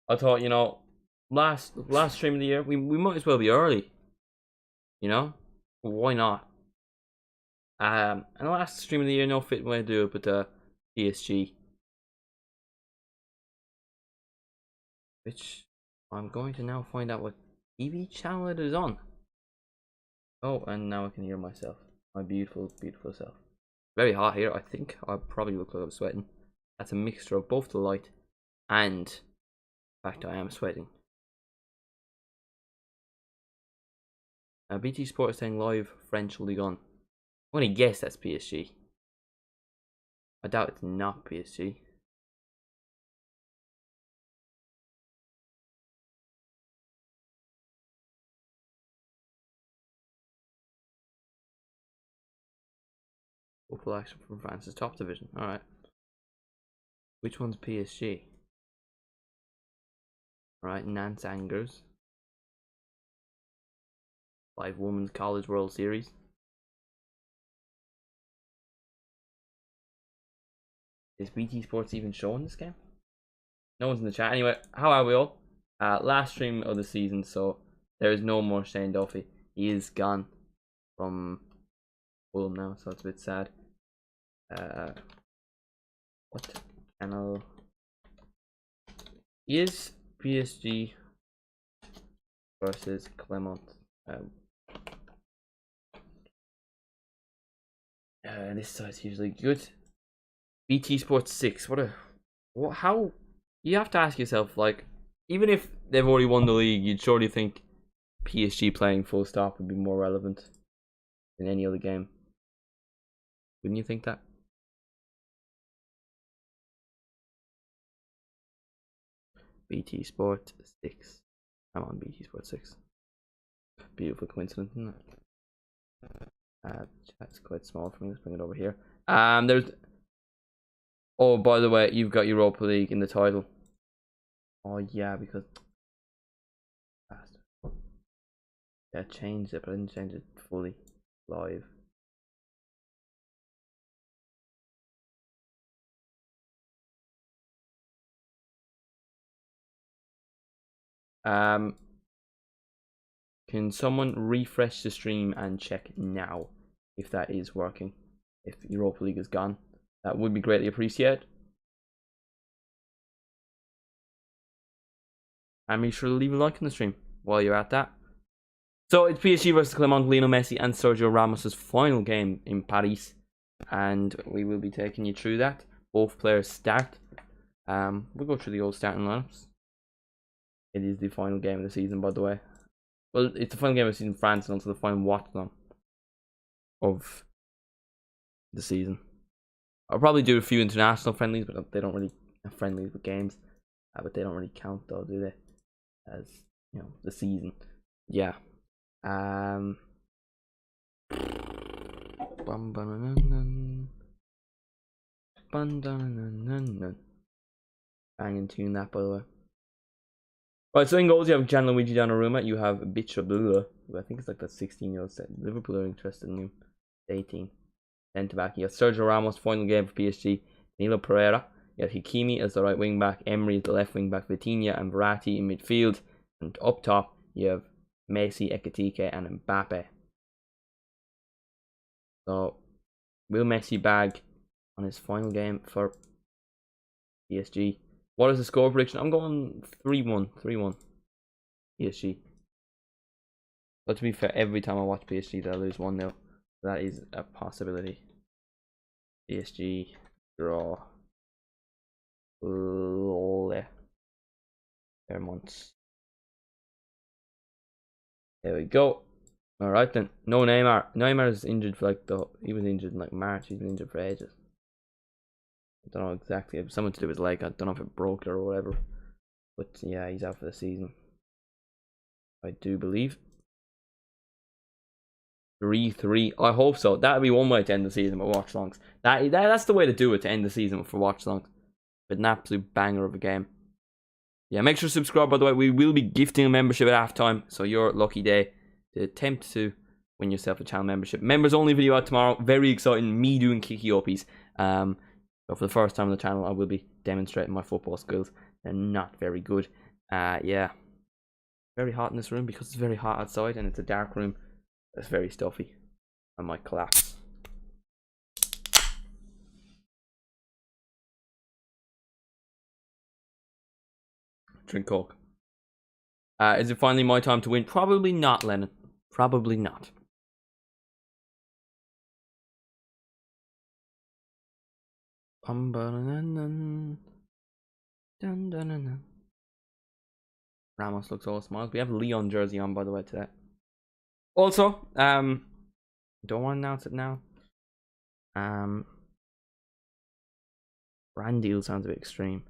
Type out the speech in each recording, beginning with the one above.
I thought, last stream of the year, we might as well be early. Why not? And the last stream of the year, no fit way to do it, but PSG, which I'm going to now find out what TV channel it is on. Oh, and now I can hear myself, my beautiful, beautiful self. Very hot here. I think I probably look like I'm sweating. That's a mixture of both the light and the fact I am sweating. BT Sport is saying live French Ligue 1. I'm gonna guess that's PSG. I doubt it's not PSG. Full action from France's top division. Alright. Which one's PSG? Alright, Nantes Angers. 5 Women's College World Series. Is BT Sports even showing this game? No one's in the chat. Anyway, how are we all? Last stream of the season, so there is no more Shane Duffy. He is gone from Fulham now, so it's a bit sad. What channel is PSG versus ClERMONT? This side's usually good. BT Sports 6. How? You have to ask yourself, like, even if they've already won the league, you'd surely think PSG playing full stop would be more relevant than any other game. Wouldn't you think that? BT Sport 6. I'm on BT Sport 6. Beautiful coincidence, isn't it? Chat's quite small for me. Let's bring it over here. There's. Oh, by the way, you've got Europa League in the title. Oh yeah, because. Yeah, I changed it, but I didn't change it fully live. Can someone refresh the stream and check now if that is working? If Europa League is gone, that would be greatly appreciated. And make sure to leave a like on the stream while you're at that. So it's PSG versus ClERMONT, Lionel Messi and Sergio Ramos' final game in Paris, and we will be taking you through that. Both players start. We'll go through the old starting lineups. It is the final game of the season, by the way. Well, it's the final game of the season in France and also the final watch-along of the season. I'll probably do a few international friendlies, but they don't really friendlies with games. But they don't really count though, do they? As the season. Yeah. Bang and tune that, by the way. Right, so in goals you have Gianluigi Donnarumma, you have Bichabula, who I think is like that 16-year-old set. Liverpool are interested in him. 18. Centre back, you have Sergio Ramos, final game for PSG. Danilo Pereira, you have Hakimi as the right wing back, Emery as the left wing back, Vitinha and Verratti in midfield, and up top you have Messi, Ekitike and Mbappe. So, will Messi bag on his final game for PSG? What is the score prediction? I'm going 3-1. 3-1. PSG. But to be fair, every time I watch PSG, they'll lose 1-0. That is a possibility. PSG draw. ClERMONT. There we go. Alright then. No Neymar. Neymar is injured for he was injured in March. He's been injured for ages. I don't know exactly. It was something to do with his leg. I don't know if it broke or whatever. But yeah, he's out for the season. I do believe. 3-3. I hope so. That would be one way to end the season with watch longs. That's the way to do it, to end the season for watch longs. With an absolute banger of a game. Yeah, make sure to subscribe, by the way. We will be gifting a membership at halftime. So your lucky day to attempt to win yourself a channel membership. Members only video out tomorrow. Very exciting. Me doing kicky-uppies. So for the first time on the channel, I will be demonstrating my football skills. They're not very good. Yeah. Very hot in this room because it's very hot outside and it's a dark room. It's very stuffy. I might collapse. Drink Coke. Is it finally my time to win? Probably not, Lennon. Probably not. Ramos looks all smiles. We have Leon jersey on, by the way, today. Also, don't want to announce it now. Brand deal sounds a bit extreme.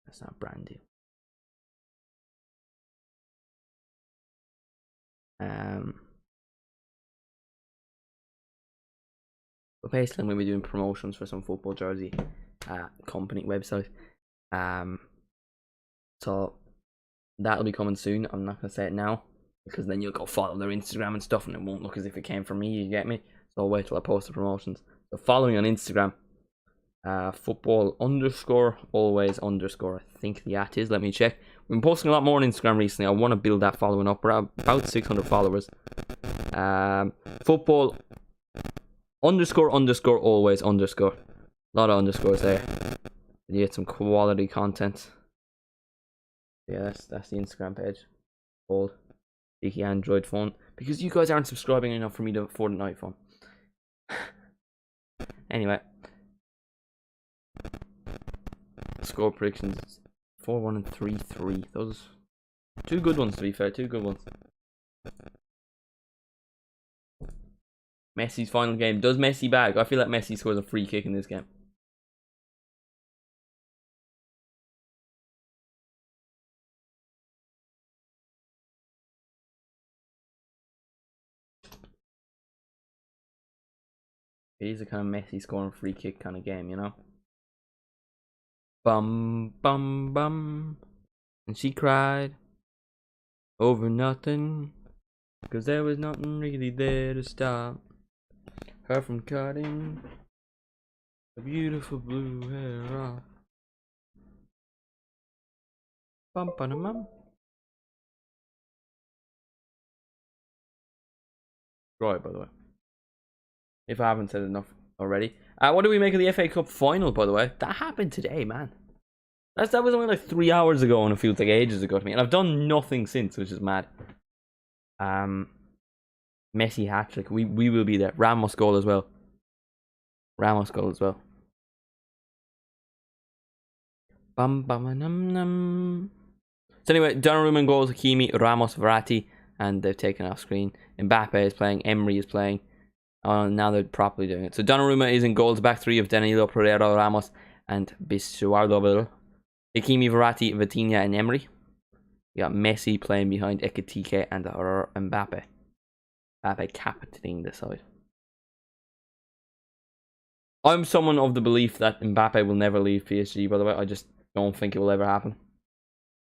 That's not brand deal. But basically, I'm going to be doing promotions for some football jersey company website. So that'll be coming soon. I'm not going to say it now because then you'll go follow their Instagram and stuff and it won't look as if it came from me, you get me? So I'll wait till I post the promotions. So following on Instagram, football underscore always underscore. I think the @ is. Let me check. We've been posting a lot more on Instagram recently. I want to build that following up. We're at about 600 followers. Football underscore always underscore. A lot of underscores there. You get some quality content. Yeah, that's the Instagram page. Old cheeky Android phone. Because you guys aren't subscribing enough for me to afford an iPhone. Anyway. Score predictions 4-1 and 3-3. Those 2 good ones, to be fair. 2 good ones. Messi's final game. Does Messi bag? I feel like Messi scores a free kick in this game. It is a kind of Messi scoring free kick kind of game, you know? Bum, bum, bum. And she cried over nothing. Because there was nothing really there to stop her from cutting the beautiful blue hair off. Bum, bum, bum. Right, by the way. If I haven't said enough already. What do we make of the FA Cup final, by the way? That happened today, man. That was only like 3 hours ago and it feels like ages ago to me. And I've done nothing since, which is mad. Messi hat-trick. We will be there. Ramos goal as well. Ramos goal as well. Bum bum num num. So anyway, Donnarumma goals, Hakimi, Ramos, Verratti, and they've taken off screen. Mbappe is playing, Emery is playing. Oh, now they're properly doing it. So Donnarumma is in goals, back 3 of Danilo, Pereira, Ramos, and Bisuardo. Hakimi, Verratti, Vitinha, and Emery. You got Messi playing behind Ekitike and Mbappe. Mbappe captaining the side. I'm someone of the belief that Mbappe will never leave PSG, by the way. I just don't think it will ever happen.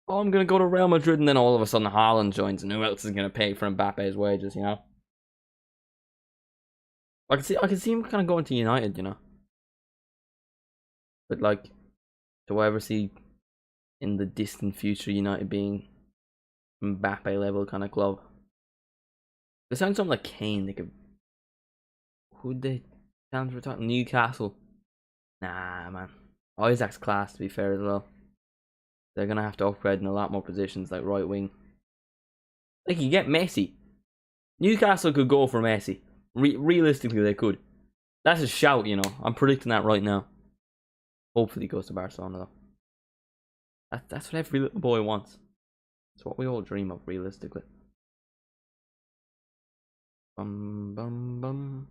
Oh, I'm going to go to Real Madrid, and then all of a sudden Haaland joins, and who else is going to pay for Mbappe's wages, you know? I can see him kind of going to United, you know? But, like, do I ever see in the distant future United being Mbappe level kind of club? They sound something like Kane. They could. Who'd they sound for talking? Newcastle. Nah, man. Isaac's class, to be fair, as well. They're gonna have to upgrade in a lot more positions, like right wing. They can get Messi. Newcastle could go for Messi. Realistically, they could. That's a shout, you know. I'm predicting that right now. Hopefully, he goes to Barcelona, though. That's what every little boy wants. It's what we all dream of, realistically. Bum bum bum.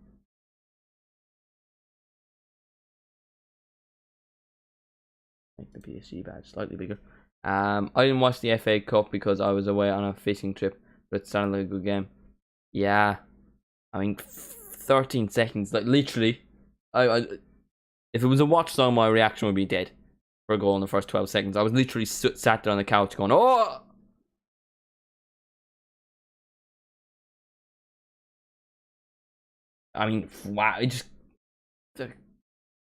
Make the PSG badge slightly bigger. I didn't watch the FA Cup because I was away on a fishing trip, but it sounded like a good game. Yeah, I mean, 13 seconds, like literally. If it was a watch song, my reaction would be dead for a goal in the first 12 seconds. I was literally sat there on the couch going, oh! I mean, wow, it just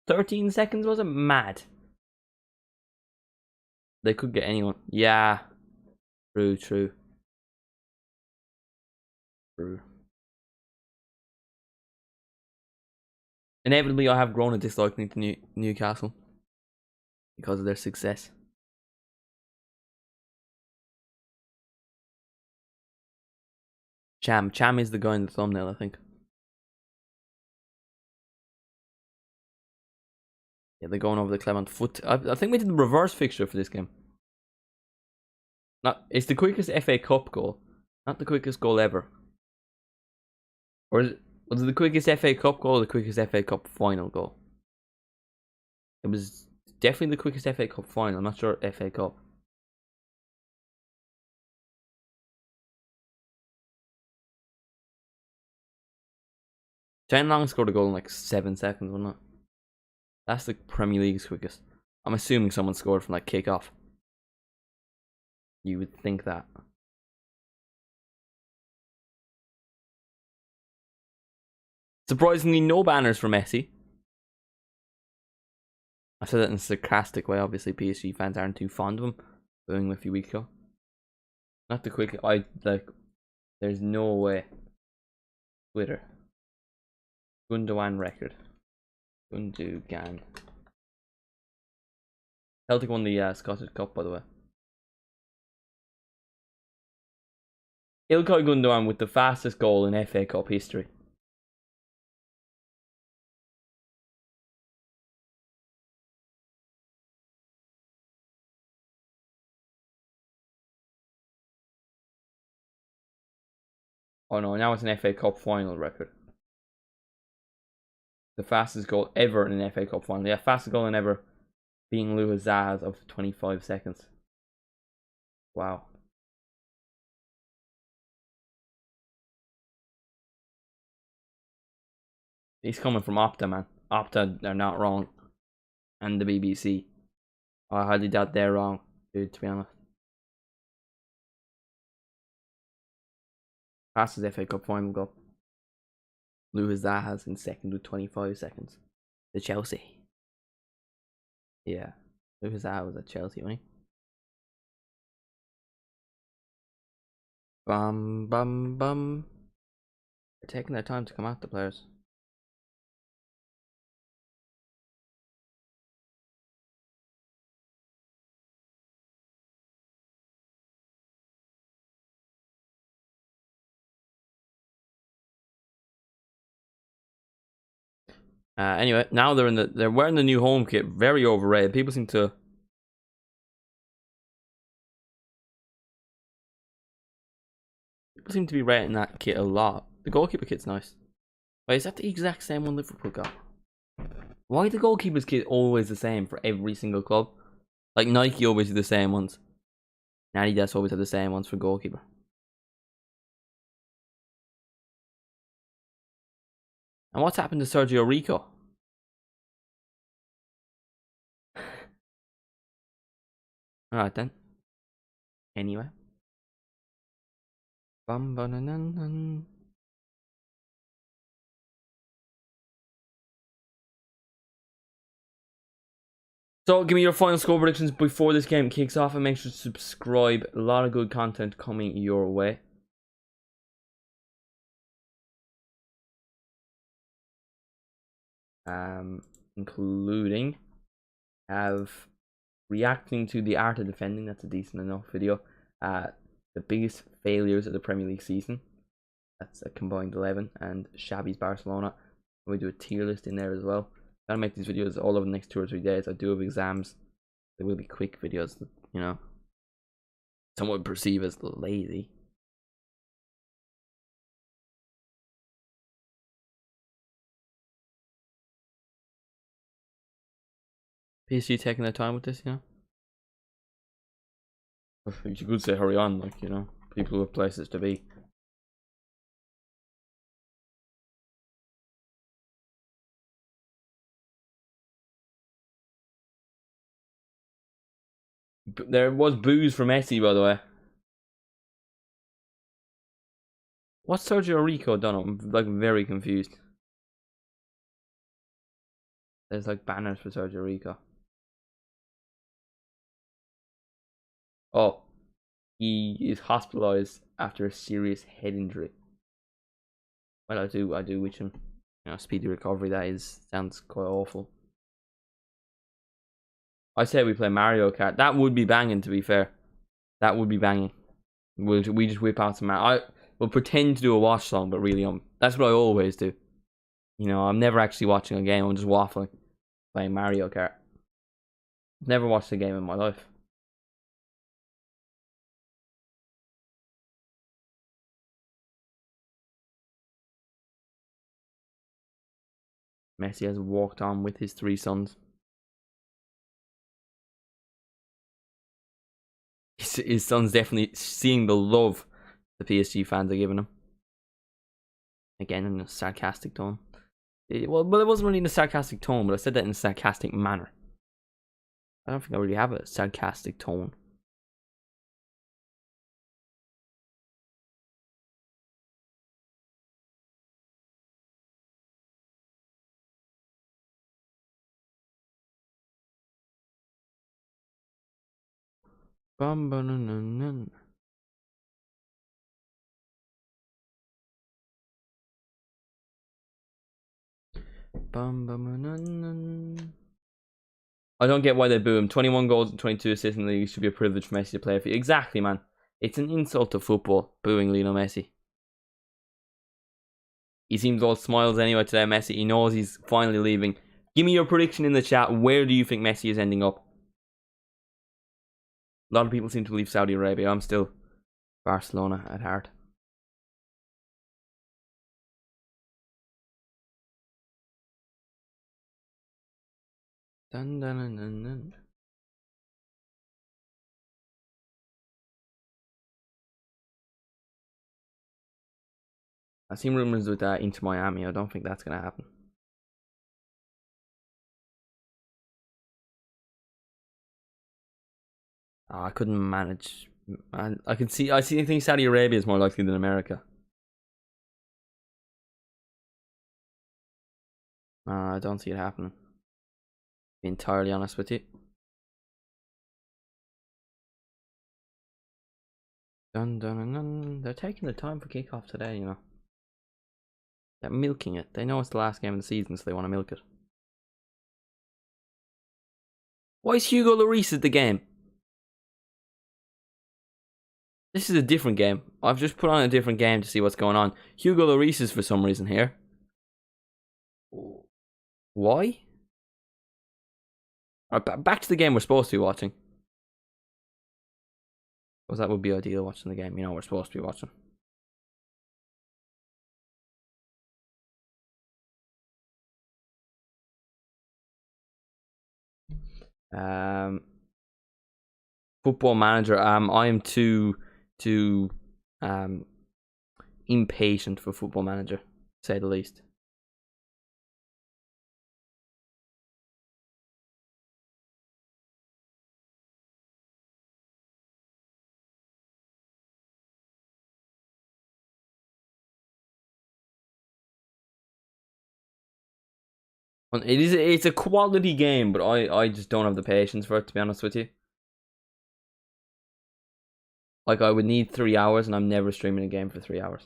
13 seconds wasn't mad. They could get anyone. Yeah. True, true. True. Inevitably, I have grown a disliking to Newcastle because of their success. Cham is the guy in the thumbnail, I think. Yeah, they're going over the Clermont foot. I think we did the reverse fixture for this game. It's the quickest FA Cup goal, not the quickest goal ever. Or was it the quickest FA Cup goal or the quickest FA Cup final goal? It was definitely the quickest FA Cup final. I'm not sure FA Cup. Jen Long scored a goal in like 7 seconds, wasn't it? That's the Premier League's quickest. I'm assuming someone scored from like kick off. You would think that. Surprisingly, no banners for Messi. I said that in a sarcastic way. Obviously, PSG fans aren't too fond of him. Booing him a few weeks ago. Not the quick. There's no way. Twitter. Gundogan record. Gundogan. Celtic won the Scottish Cup, by the way. Ilkay Gundogan with the fastest goal in FA Cup history. Oh no, now it's an FA Cup final record. The fastest goal ever in an FA Cup final. Yeah, fastest goal in ever being Luis Zaz of 25 seconds. Wow. He's coming from Opta, man. Opta, they're not wrong. And the BBC. I highly doubt they're wrong, dude, to be honest. Fastest FA Cup final goal. Luis Zaz in second with 25 seconds. The Chelsea. Yeah. Luis Zaz was at Chelsea, wasn't he? Bum, bum, bum. They're taking their time to come out, the players. Anyway, now they're wearing the new home kit. Very overrated. People seem to be rating that kit a lot. The goalkeeper kit's nice. Wait, is that the exact same one Liverpool got? Why the goalkeeper's kit always the same for every single club? Like Nike always do the same ones. Adidas always have the same ones for goalkeeper. And what's happened to Sergio Rico? Alright then. Anyway. Bum, ba, nan, nan, nan. So give me your final score predictions before this game kicks off, and make sure to subscribe. A lot of good content coming your way. Including reacting to the art of defending. That's a decent enough video. The biggest failures of the Premier League season. That's a combined 11, and Xavi's Barcelona. We do a tier list in there as well. Gotta make these videos all over the next 2 or 3 days. I do have exams. They will be quick videos, you know. Some would perceive as lazy. PSG taking their time with this, you know. You could say hurry on, like, you know, people who have places to be. There was boos for Messi, by the way. What's Sergio Rico done? I'm like very confused. There's like banners for Sergio Rico. Oh, he is hospitalized after a serious head injury. Well, I do wish him, speedy recovery. Sounds quite awful. I say we play Mario Kart. That would be banging, to be fair. That would be banging. We just whip out some Mario. I will pretend to do a watch song, but really, that's what I always do. I'm never actually watching a game. I'm just waffling, playing Mario Kart. Never watched a game in my life. Messi has walked on with his 3 sons. His son's definitely seeing the love the PSG fans are giving him. Again, in a sarcastic tone. Well, it wasn't really in a sarcastic tone, but I said that in a sarcastic manner. I don't think I really have a sarcastic tone. Bum ba nun nun nun. Bum bum nun nun. I don't get why they boo him. 21 goals and 22 assists in the league should be a privilege for Messi to play for. Exactly, man. It's an insult to football, booing Lionel Messi. He seems all smiles anyway today, Messi. He knows he's finally leaving. Give me your prediction in the chat. Where do you think Messi is ending up? A lot of people seem to leave Saudi Arabia. I'm still Barcelona at heart. Dun, dun, dun, dun, dun. I've seen rumors with Inter Miami. I don't think that's going to happen. I couldn't manage. I think Saudi Arabia is more likely than America. I don't see it happening. To be entirely honest with you. Dun, dun, dun, dun. They're taking the time for kickoff today, They're milking it. They know it's the last game of the season, so they want to milk it. Why is Hugo Lloris at the game? This is a different game. I've just put on a different game to see what's going on. Hugo Lloris is for some reason here. Why? Alright, back to the game we're supposed to be watching. Because that would be ideal, watching the game. We're supposed to be watching. Football Manager. I am too impatient for Football Manager, to say the least. It's a quality game, but I just don't have the patience for it, to be honest with you. Like, I would need 3 hours, and I'm never streaming a game for 3 hours.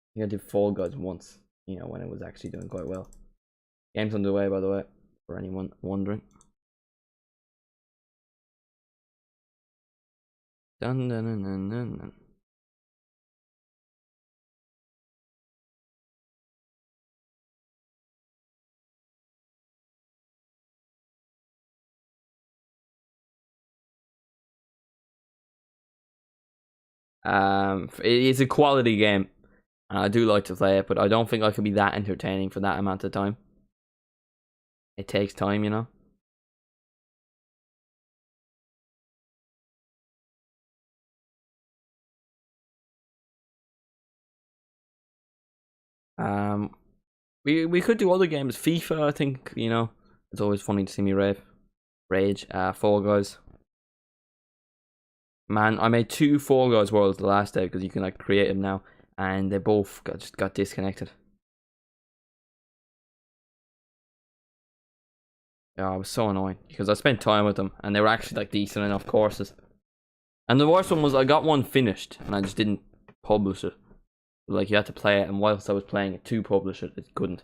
I think I did Fall Guys once, when it was actually doing quite well. Game's underway, by the way, for anyone wondering. Dun dun dun dun dun dun. It's a quality game, and I do like to play it, but I don't think I could be that entertaining for that amount of time. It takes time, We could do other games. FIFA, I think, it's always funny to see me rage. Fall Guys. Man, I made 2 Fall Guys worlds the last day because you can create them now, and they both just got disconnected. Yeah, it was so annoying because I spent time with them and they were actually like decent enough courses. And the worst one was I got one finished and I just didn't publish it. Like you had to play it, and whilst I was playing it to publish it, it couldn't.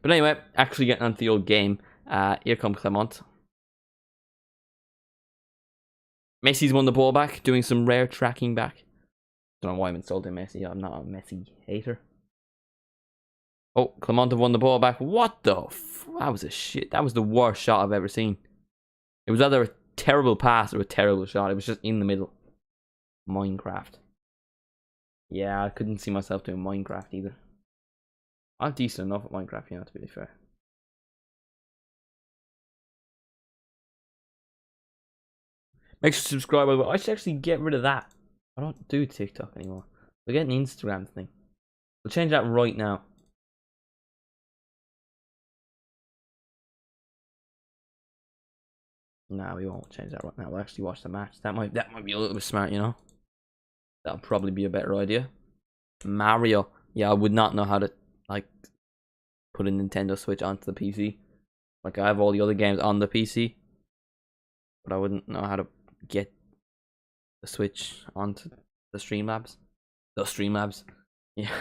But anyway, actually getting onto the old game. Here comes Clermont. Messi's won the ball back, doing some rare tracking back. Don't know why I'm insulting Messi. I'm not a Messi hater. Oh, Clermont have won the ball back. What the that was a shit. That was the worst shot I've ever seen. It was either a terrible pass or a terrible shot. It was just in the middle. Minecraft. Yeah, I couldn't see myself doing Minecraft either. I'm decent enough at Minecraft, you know, to be fair. Make sure to subscribe, by the way. I should actually get rid of that. I don't do TikTok anymore. We're getting the Instagram thing. We'll change that right now. Nah, we won't change that right now. We'll actually watch the match. That might be a little bit smart, you know. That'll probably be a better idea. Mario. Yeah, I would not know how to like put a Nintendo Switch onto the PC. Like I have all the other games on the PC, but I wouldn't know how to get the Switch onto the Streamlabs. The Streamlabs. Yeah.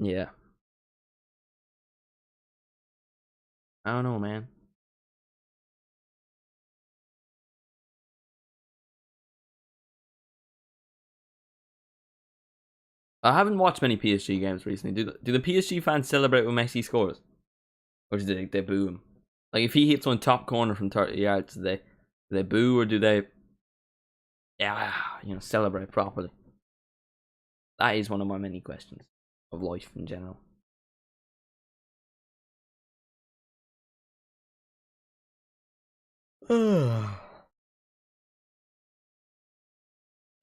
Yeah. I don't know, man. I haven't watched many PSG games recently. Do the PSG fans celebrate when Messi scores? Or do they boo him? Like if he hits one top corner from 30 yards, do they boo or do they celebrate properly? That is one of my many questions of life in general.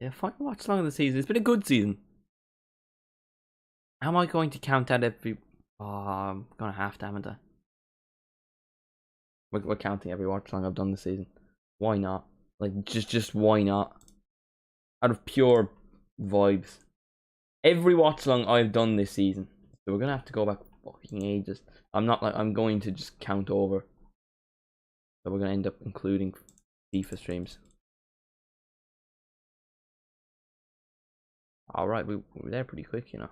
Yeah, final watch long of the season. It's been a good season. Am I going to count that every? Oh, I'm gonna have to, haven't I? We're counting every watch long I've done this season. Why not? Like, just why not? Out of pure vibes. Every watch long I've done this season. So we're gonna have to go back fucking ages. I'm going to just count over. So we're gonna end up including FIFA streams. Alright, we were there pretty quick, you know.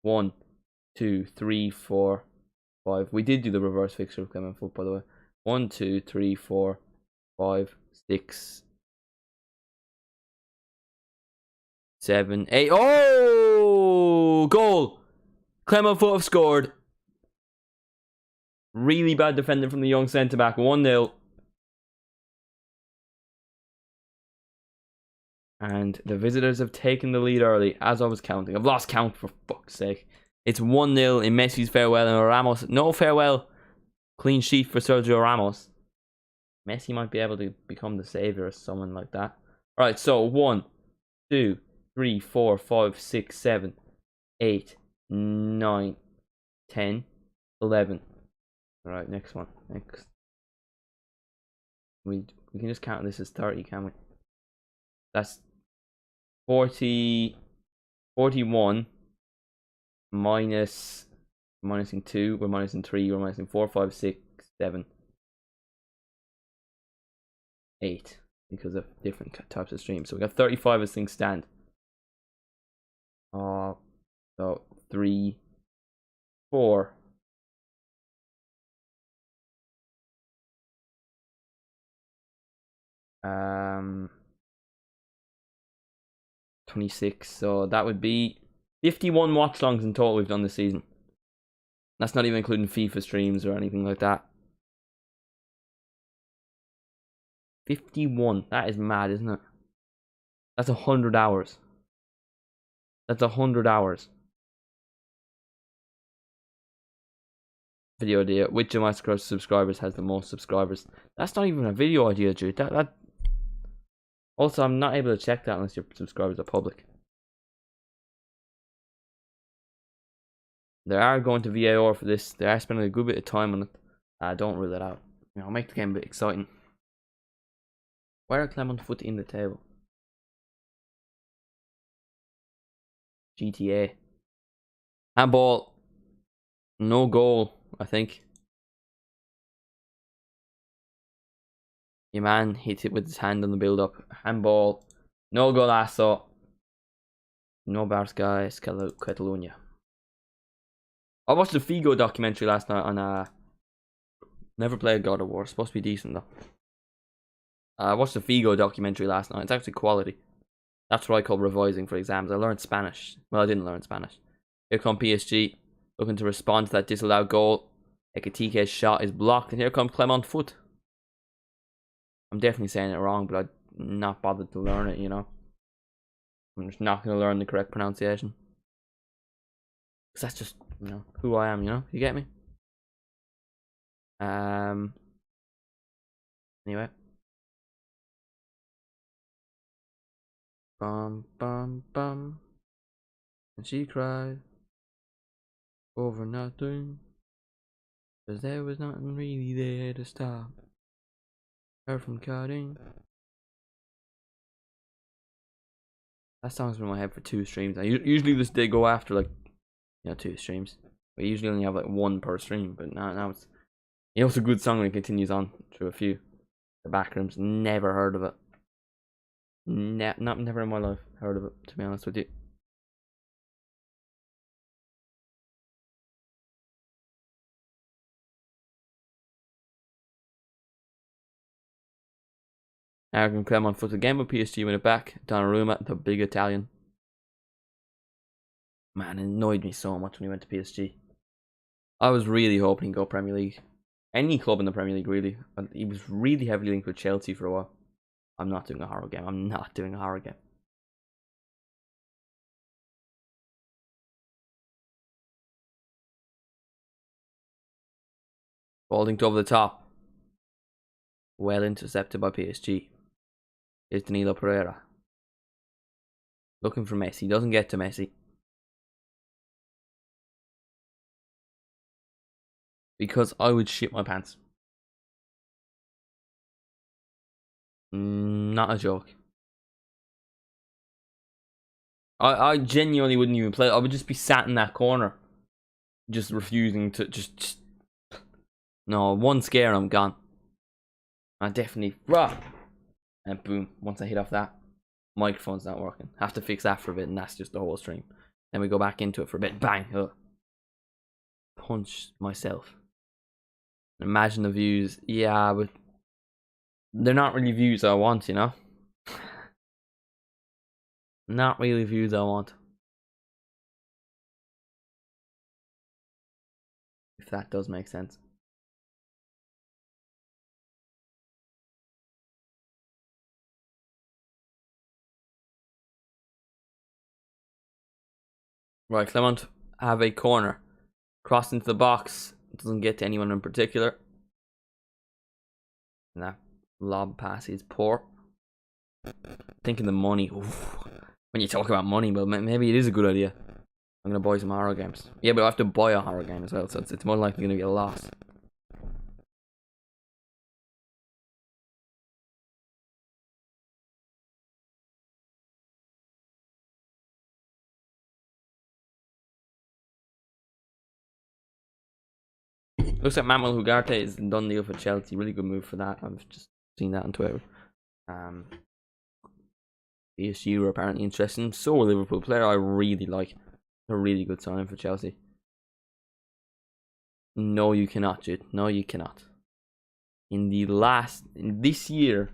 1, 2, 3, 4, 5. We did do the reverse fixture of Clement Foot, by the way. 1, 2, 3, 4, 5, 6, 7, 8. Oh! Goal! Clement Foot have scored. Really bad defending from the young centre back. 1-0. And the visitors have taken the lead early, as I was counting. I've lost count, for fuck's sake. It's 1-0 in Messi's farewell, and Ramos, no farewell. Clean sheet for Sergio Ramos. Messi might be able to become the saviour or someone like that. Alright, so 1, 2, 3, 4, 5, 6, 7, 8, 9, 10, 11. Alright, next one. Next. We can just count this as 30, can we? That's 40, 41 minus minusing 2, we're minusing 3, we're minusing 4, 5, 6, 7, 8 because of different types of streams. So we got 35 as things stand. So 3, 4. Um, 26. So that would be 51 watch longs in total we've done this season. That's not even including FIFA streams or anything like that. 51. That is mad, isn't it? That's 100 hours. That's 100 hours. Video idea. Which of my subscribers has the most subscribers? That's not even a video idea, dude. That. Also, I'm not able to check that unless your subscribers are public. They are going to VAR for this. They are spending a good bit of time on it. Don't rule it out. You know, make the game a bit exciting. Why are Clermont Foot in the table? GTA. Handball. No goal. I think. Your man hits it with his hand on the build-up. Handball. No golazo. No Barca, es Catalunya. I watched the Figo documentary last night on never played God of War. It's supposed to be decent though. I watched the Figo documentary last night. It's actually quality. That's what I call revising for exams. I learned Spanish. Well, I didn't learn Spanish. Here come PSG, looking to respond to that disallowed goal. Ekatike's shot is blocked, and here comes ClERMONT foot. I'm definitely saying it wrong, but I'm not bothered to learn it, you know. I'm just not going to learn the correct pronunciation. Because that's just, you know, who I am, you know? You get me? Anyway. Bum, bum, bum. And she cried over nothing. Cause there was nothing really there to stop her from cutting. That song's been in my head for 2 streams. Usually they go after like, you know, 2 streams. We usually only have like 1 per stream, but now it's, you know, it's a good song and it continues on through a few. The Backrooms, never heard of it. Never in my life heard of it, to be honest with you. Aragon ClERMONT foot again with PSG win it back. Donnarumma, the big Italian. Man, it annoyed me so much when he went to PSG. I was really hoping he'd go Premier League. Any club in the Premier League, really. He was really heavily linked with Chelsea for a while. I'm not doing a horror game. I'm not doing a horror game. Balding over the top. Well intercepted by PSG. Here's Danilo Pereira. Looking for Messi. Doesn't get to Messi. Because I would shit my pants. Not a joke. I genuinely wouldn't even play. I would just be sat in that corner. Just refusing to just no, one scare, I'm gone. I definitely and boom, once I hit off that, microphone's not working. Have to fix that for a bit, and that's just the whole stream. Then we go back into it for a bit. Bang! Punch myself. Imagine the views. Yeah, but they're not really views I want, you know? Not really views I want. If that does make sense. Right, ClERMONT have a corner. Crossed into the box. Doesn't get to anyone in particular. And that lob pass is poor. Thinking the money. Oof. When you talk about money, well, maybe it is a good idea. I'm going to buy some horror games. Yeah, but I have to buy a horror game as well, so it's more likely going to be a loss. Looks like Manuel Ugarte is done deal for Chelsea. Really good move for that. I've just seen that on Twitter. PSG were apparently interested. So a Liverpool player I really like. A really good signing for Chelsea. No, you cannot, Jude. No, you cannot. In this year,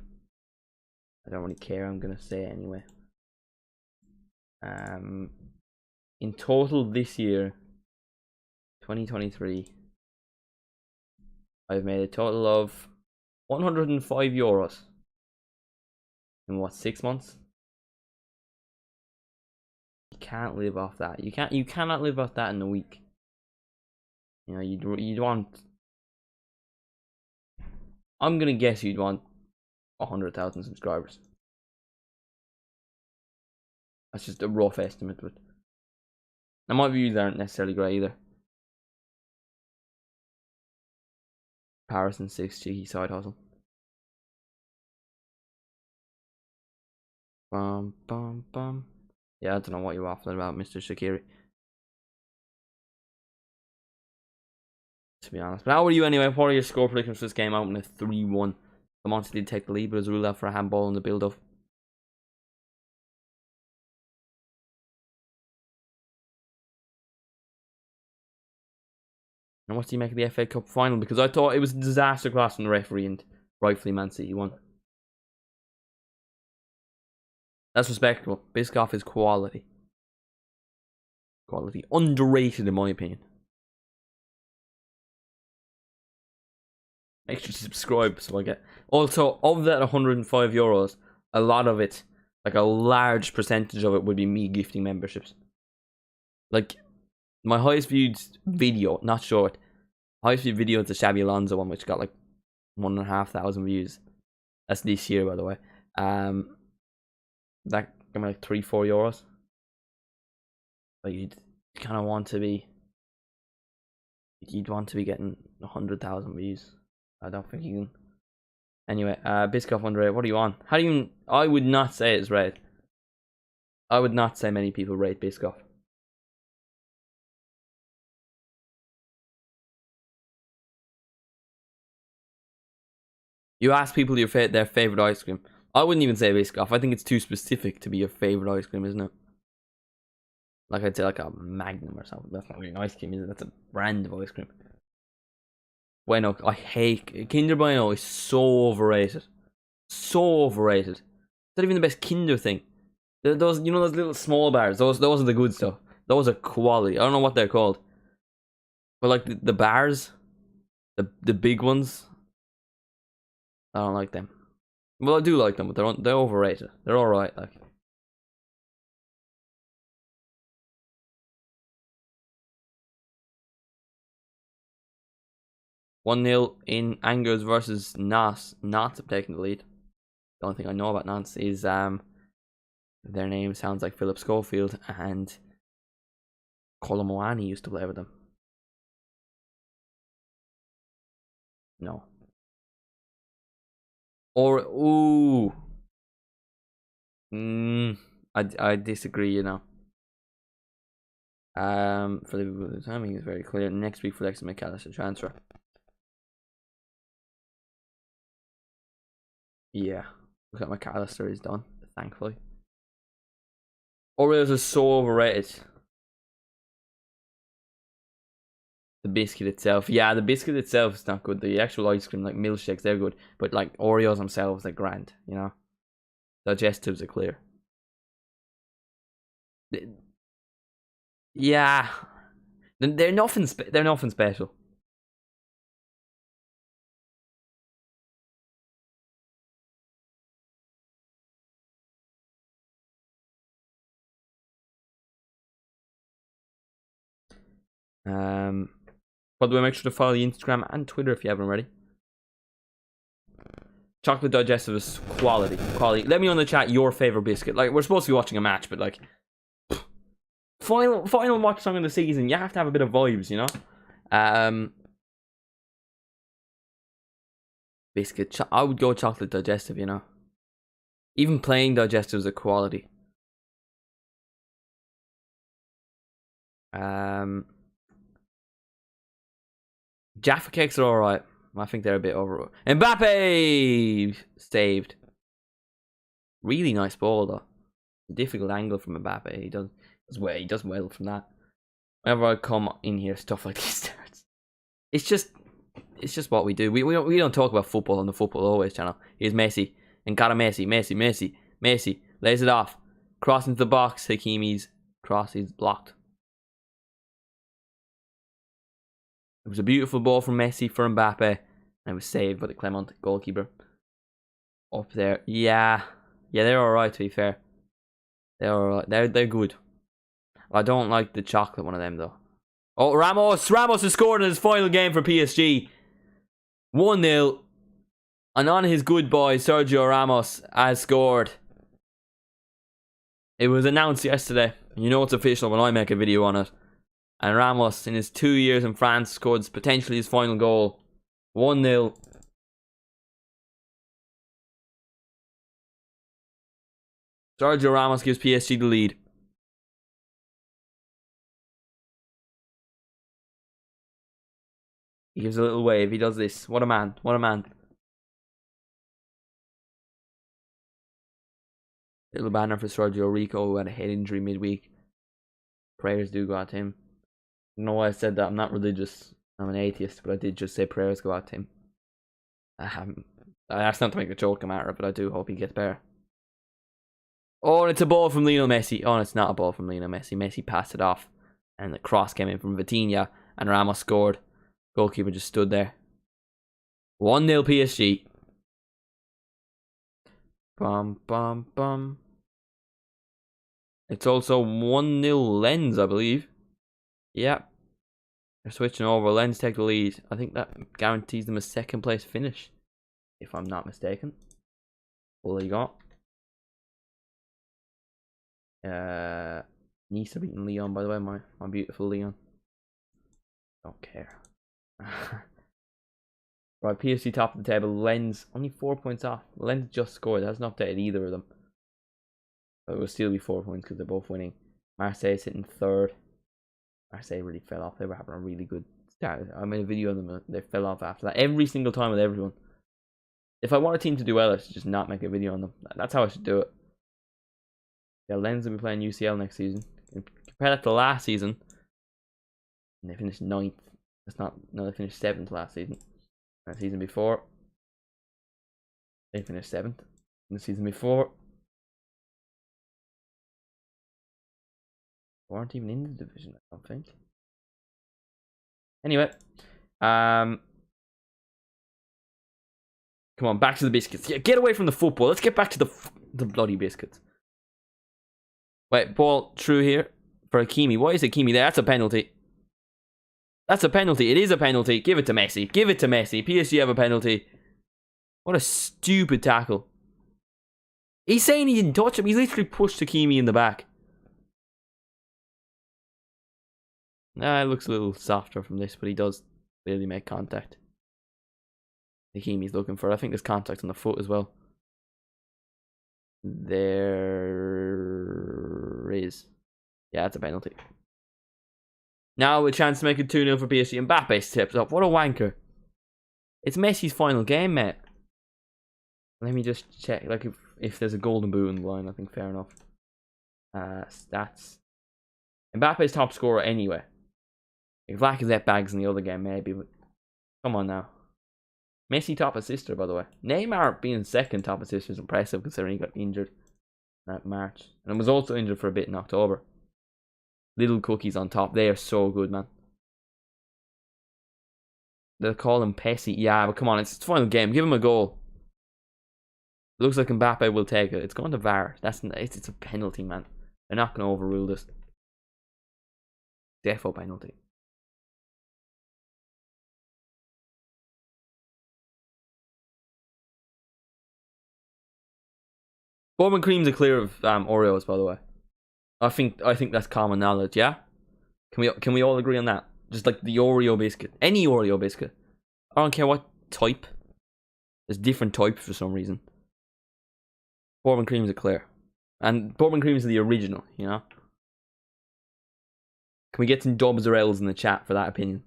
I don't really care. I'm gonna say it anyway. In total this year, 2023, I've made a total of 105 euros in what, 6 months? You can't live off that. You cannot live off that in a week. You know, you'd want. I'm gonna guess you'd want 100,000 subscribers. That's just a rough estimate, but now my views aren't necessarily great either. Paris and 6 cheeky side hustle. Bum bum bum. Yeah, I don't know what you're waffling about, Mr. Shaqiri. to be honest. But how are you anyway? What are your score predictions for this game out in a 3-1? ClERMONT did take the lead, but it was ruled out for a handball in the build-up. And what do you make of the FA Cup final? Because I thought it was a disaster class from the referee, and rightfully Man City won. That's respectable. Biscoff is quality. Quality. Underrated in my opinion. Make sure to subscribe so I get... Also, of that €105, a lot of it, like a large percentage of it, would be me gifting memberships. Like, my highest viewed video, not short, highest viewed video is the Xabi Alonso one, which got like 1,500 views. That's this year, by the way. That got me like €3-4. But you'd kind of want to be... You'd want to be getting 100,000 views. I don't think you can. Anyway, Biscoff underrated. What are you on? How do you... I would not say it's rated. I would not say many people rate Biscoff. You ask people their favourite ice cream. I wouldn't even say Biscoff. I think it's too specific to be your favourite ice cream, isn't it? Like I'd say like a Magnum or something. That's not really an ice cream, is it? That's a brand of ice cream. Bueno, I hate... Kinder Bueno is so overrated. So overrated. It's not even the best Kinder thing. Those, you know, those little small bars. Those are the good stuff. Those are quality. I don't know what they're called. But like the bars, the big ones, I don't like them. Well, I do like them, but they're overrated. They're alright, like. (1-0) in Angers versus Nantes. Nantes have taken the lead. The only thing I know about Nantes is their name sounds like Philip Schofield, and Colomboani used to play with them. No. Or ooh. I disagree, you know. For the timing is very clear. Next week for Alexis McAllister transfer. Yeah. Look at McAllister is done, thankfully. Oreos are so overrated. The biscuit itself. Yeah, the biscuit itself is not good. The actual ice cream, like milkshakes, they're good. But like Oreos themselves, they're grand, you know? Digestives are clear. Yeah. They're nothing special. By the way, make sure to follow the Instagram and Twitter if you haven't already. Chocolate digestive is quality. Let me know in the chat your favorite biscuit. Like, we're supposed to be watching a match, but like, final watch song of the season, you have to have a bit of vibes, you know. Biscuit. I would go chocolate digestive, you know. Even plain digestives are quality. Jaffa cakes are alright. I think they're a bit over. Mbappe saved. Really nice ball though. A difficult angle from Mbappe. He does well from that. Whenever I come in here, stuff like this starts. It's just what we do. We don't talk about football on the Football Always channel. Here's Messi and got a Messi lays it off, cross into the box. Hakimi's cross is blocked. It was a beautiful ball from Messi for Mbappe, and it was saved by the ClERMONT goalkeeper. Up there, yeah, they're alright. To be fair, they're alright. They're good. I don't like the chocolate one of them though. Oh, Ramos has scored in his final game for PSG. 1-0, and on his good boy Sergio Ramos has scored. It was announced yesterday. You know it's official when I make a video on it. And Ramos, in his 2 years in France, scored potentially his final goal. 1-0. Sergio Ramos gives PSG the lead. He gives a little wave. He does this. What a man. What a man. Little banner for Sergio Rico, who had a head injury midweek. Prayers do go out to him. I don't know why I said that. I'm not religious. I'm an atheist, but I did just say prayers go out to him. That's not to make a joke about it, but I do hope he gets better. Oh, and it's a ball from Lionel Messi. Oh, and it's not a ball from Lionel Messi. Messi passed it off, and the cross came in from Vitinha, and Ramos scored. Goalkeeper just stood there. 1-0 PSG. Bum, bum, bum. It's also 1-0 Lens, I believe. Yeah. They're switching over. Lens take the lead. I think that guarantees them a second place finish, if I'm not mistaken. Well, you got. Nice are beating Leon, by the way. My beautiful Leon. Don't care. Right, PSG top of the table. Lens only 4 points off. Lens just scored. It hasn't updated either of them. But it will still be 4 points because they're both winning. Marseille's sitting third. Marseille really fell off. They were having a really good start. I made a video of them. They fell off after that. Every single time with everyone. If I want a team to do well, I should just not make a video on them. That's how I should do it. Yeah, Lens will be playing UCL next season. Compare that to last season. And they finished 9th. They finished 7th last season. And the season before, they finished 7th. And the season before, they weren't even in the division, I don't think. Anyway, come on, back to the biscuits. Yeah, get away from the football. Let's get back to the bloody biscuits. Wait, ball through here for Hakimi. Why is Hakimi there? That's a penalty. That's a penalty. It is a penalty. Give it to Messi. Give it to Messi. PSG have a penalty. What a stupid tackle. He's saying he didn't touch him. He's literally pushed Hakimi in the back. It looks a little softer from this, but he does clearly make contact. Hakimi's looking for it. I think there's contact on the foot as well. There is. Yeah, it's a penalty. Now a chance to make it 2-0 for PSG. Mbappe steps up. What a wanker. It's Messi's final game, mate. Let me just check. Like if there's a golden boot in the line, I think fair enough. Stats. Mbappe's top scorer anyway. If Lacazette bags in the other game, maybe, but come on now. Messi top assister, by the way. Neymar being second top assister is impressive considering he got injured that March. And was also injured for a bit in October. Little cookies on top. They are so good, man. They'll call him Pessi. Yeah, but come on, it's the final game. Give him a goal. Looks like Mbappe will take it. It's going to VAR. It's a penalty, man. They're not going to overrule this. Defo penalty. Bourbon creams are clear of Oreos, by the way. I think that's common knowledge. Yeah, can we all agree on that? Just like the Oreo biscuit, any Oreo biscuit. I don't care what type. There's different types for some reason. Bourbon creams are clear, and bourbon creams are the original. You know. Can we get some dubs or L's in the chat for that opinion?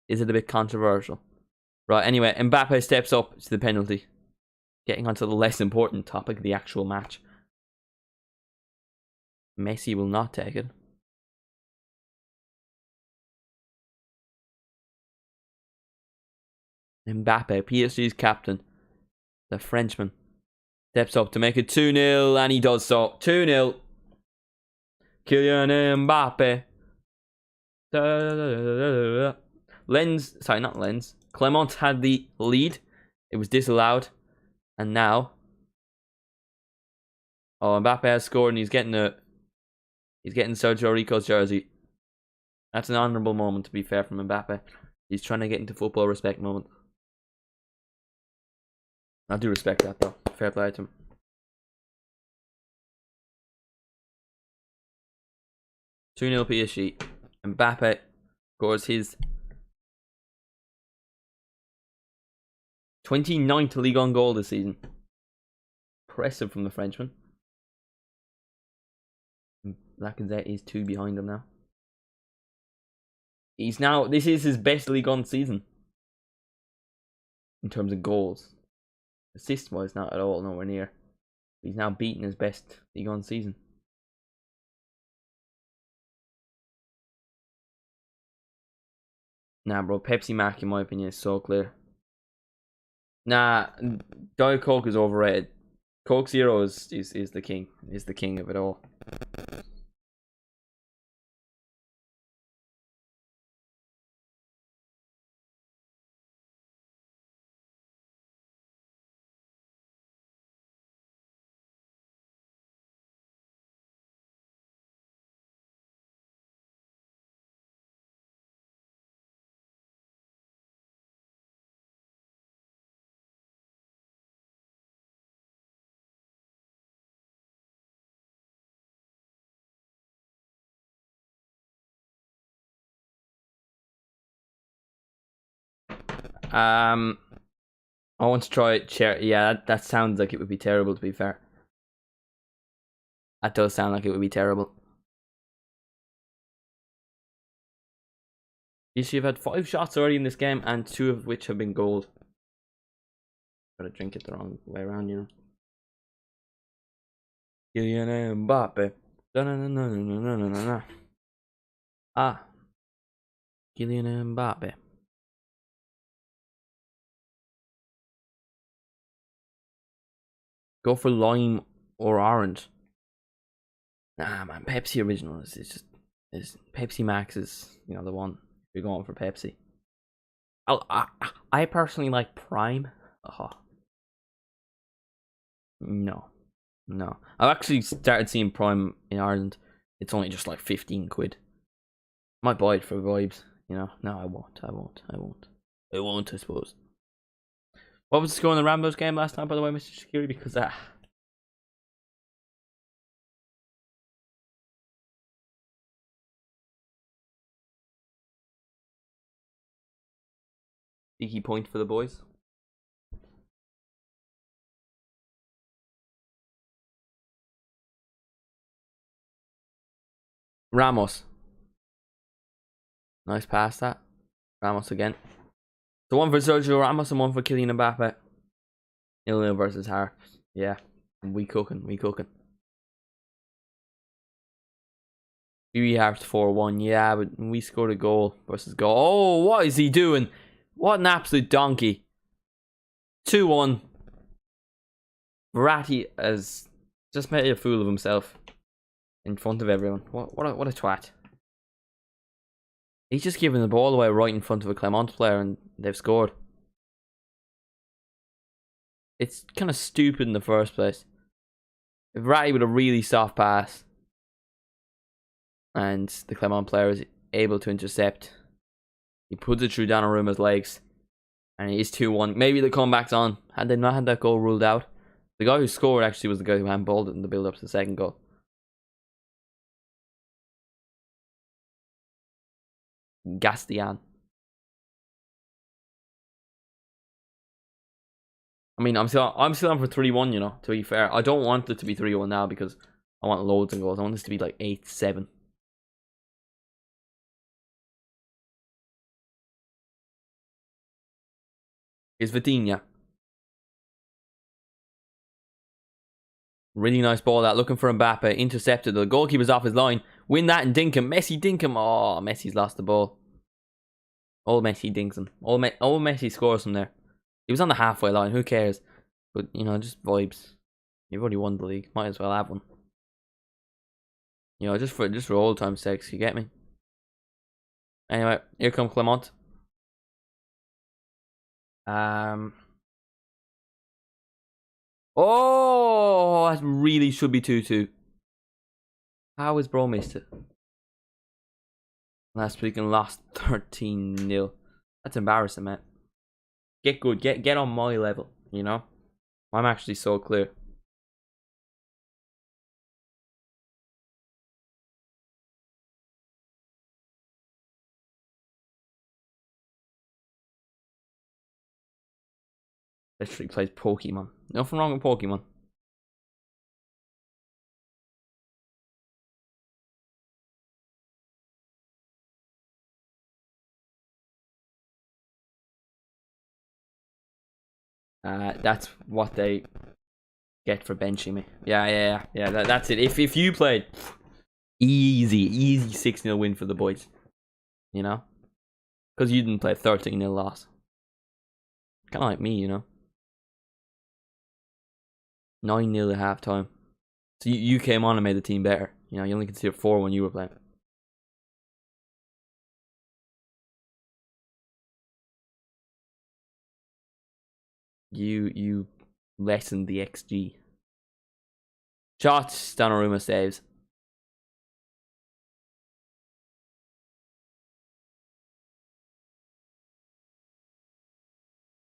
Is it a bit controversial? Right. Anyway, Mbappe steps up to the penalty. Getting onto the less important topic, the actual match. Messi will not take it. Mbappe, PSG's captain, the Frenchman, steps up to make it 2-0, and he does so. 2-0. Kylian Mbappe. Not Lens. Clermont had the lead. It was disallowed. And now, Mbappe has scored, and he's getting Sergio Rico's jersey. That's an honourable moment, to be fair, from Mbappe. He's trying to get into football respect moment. I do respect that, though. Fair play to him. (2-0) PSG. Mbappe scores his 29th Ligue 1 goal this season. Impressive from the Frenchman. Lacazette is 2 behind him now. This is his best Ligue 1 season. in terms of goals. Assist-wise, not at all, nowhere near. He's now beaten his best League One season. Nah, bro, Pepsi Mac, in my opinion, is so clear. Nah, Diet Coke is overrated. Coke Zero is the king. Is the king of it all. I want to try it. Yeah, that sounds like it would be terrible, to be fair. That does sound like it would be terrible. You see, you've had 5 shots already in this game, and 2 of which have been gold. Gotta drink it the wrong way around, you know. Kylian Mbappe. Ah. Kylian Mbappe. Go for lime or orange. Nah, man, Pepsi original is Pepsi Max is, you know, the one. If you're going for Pepsi. I personally like Prime. No. I've actually started seeing Prime in Ireland. It's only just like 15 quid. Might buy it for vibes, you know. No, I won't, I suppose. What was the score in the Ramos game last time, by the way, Mr. Security? Because cheeky point for the boys. Ramos. Nice pass that. Ramos again. So one for Sergio Ramos and one for Kylian Mbappe. 0-0 versus Hearts. Yeah. We cooking. We Hearts 4-1. Yeah, but we scored a goal versus goal. Oh, what is he doing? What an absolute donkey. 2-1. Verratti has just made a fool of himself in front of everyone. What a twat. He's just giving the ball away right in front of a ClERMONT player and they've scored. It's kind of stupid in the first place. If Verratti with a really soft pass and the ClERMONT player is able to intercept, he puts it through Donnarumma's legs and it is 2-1. Maybe the comeback's on. Had they not had that goal ruled out, the guy who scored actually was the guy who handballed it in the build up to the second goal. Gastian. I mean, I'm still on for 3-1, you know, to be fair. I don't want it to be 3-1 now because I want loads of goals. I want this to be like 8-7. Here's Vitinha. Really nice ball that. Looking for Mbappe. Intercepted. The goalkeeper's off his line. Win that and dink him. Messi dink him. Oh, Messi's lost the ball. Old Messi dinks him. Old Messi scores from there. He was on the halfway line. Who cares? But, you know, just vibes. You've already won the league. Might as well have one. You know, just for old time's sakes. You get me? Anyway, here come ClERMONT. Oh, that really should be 2-2. How has bro missed it? Last week and lost 13-0. That's embarrassing, man. Get good. Get on my level, you know? I'm actually so clear. Literally plays Pokemon. Nothing wrong with Pokemon. That's what they get for benching me. Yeah. That's it. If you played easy 6-0 win for the boys, you know, because you didn't play 13-0 loss. Kind of like me, you know. 9-0 at half time. So you came on and made the team better. You know, you only considered 4 when you were playing. You lessened the XG. Shots, Donnarumma saves.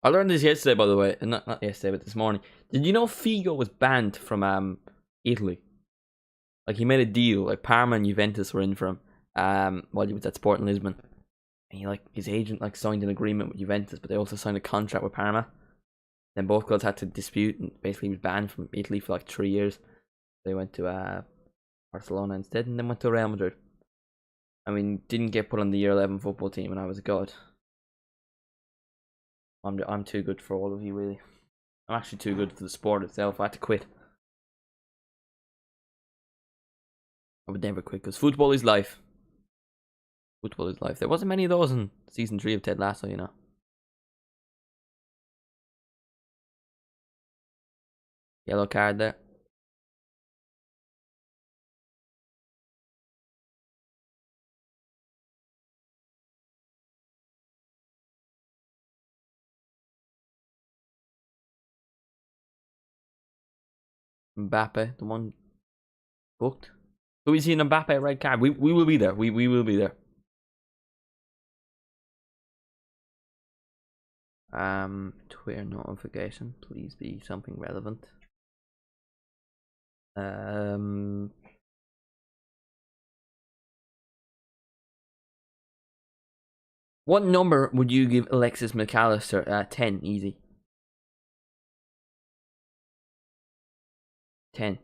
I learned this yesterday, by the way. Not yesterday, but this morning. Did you know Figo was banned from Italy? Like, he made a deal. Like, Parma and Juventus were in for him while he was at Sporting Lisbon. And his agent signed an agreement with Juventus, but they also signed a contract with Parma. Then both clubs had to dispute, and basically he was banned from Italy for 3 years. They went to Barcelona instead, and then went to Real Madrid. I mean, didn't get put on the year 11 football team, and I was a god. I'm too good for all of you, really. I'm actually too good for the sport itself. I had to quit. I would never quit, because football is life. Football is life. There wasn't many of those in season 3 of Ted Lasso, you know. Yellow card there. Mbappe, the one booked. Who we see an Mbappe red card? We will be there. We will be there. Twitter notification. Please be something relevant. What number would you give Alexis McAllister? 10, easy. 10.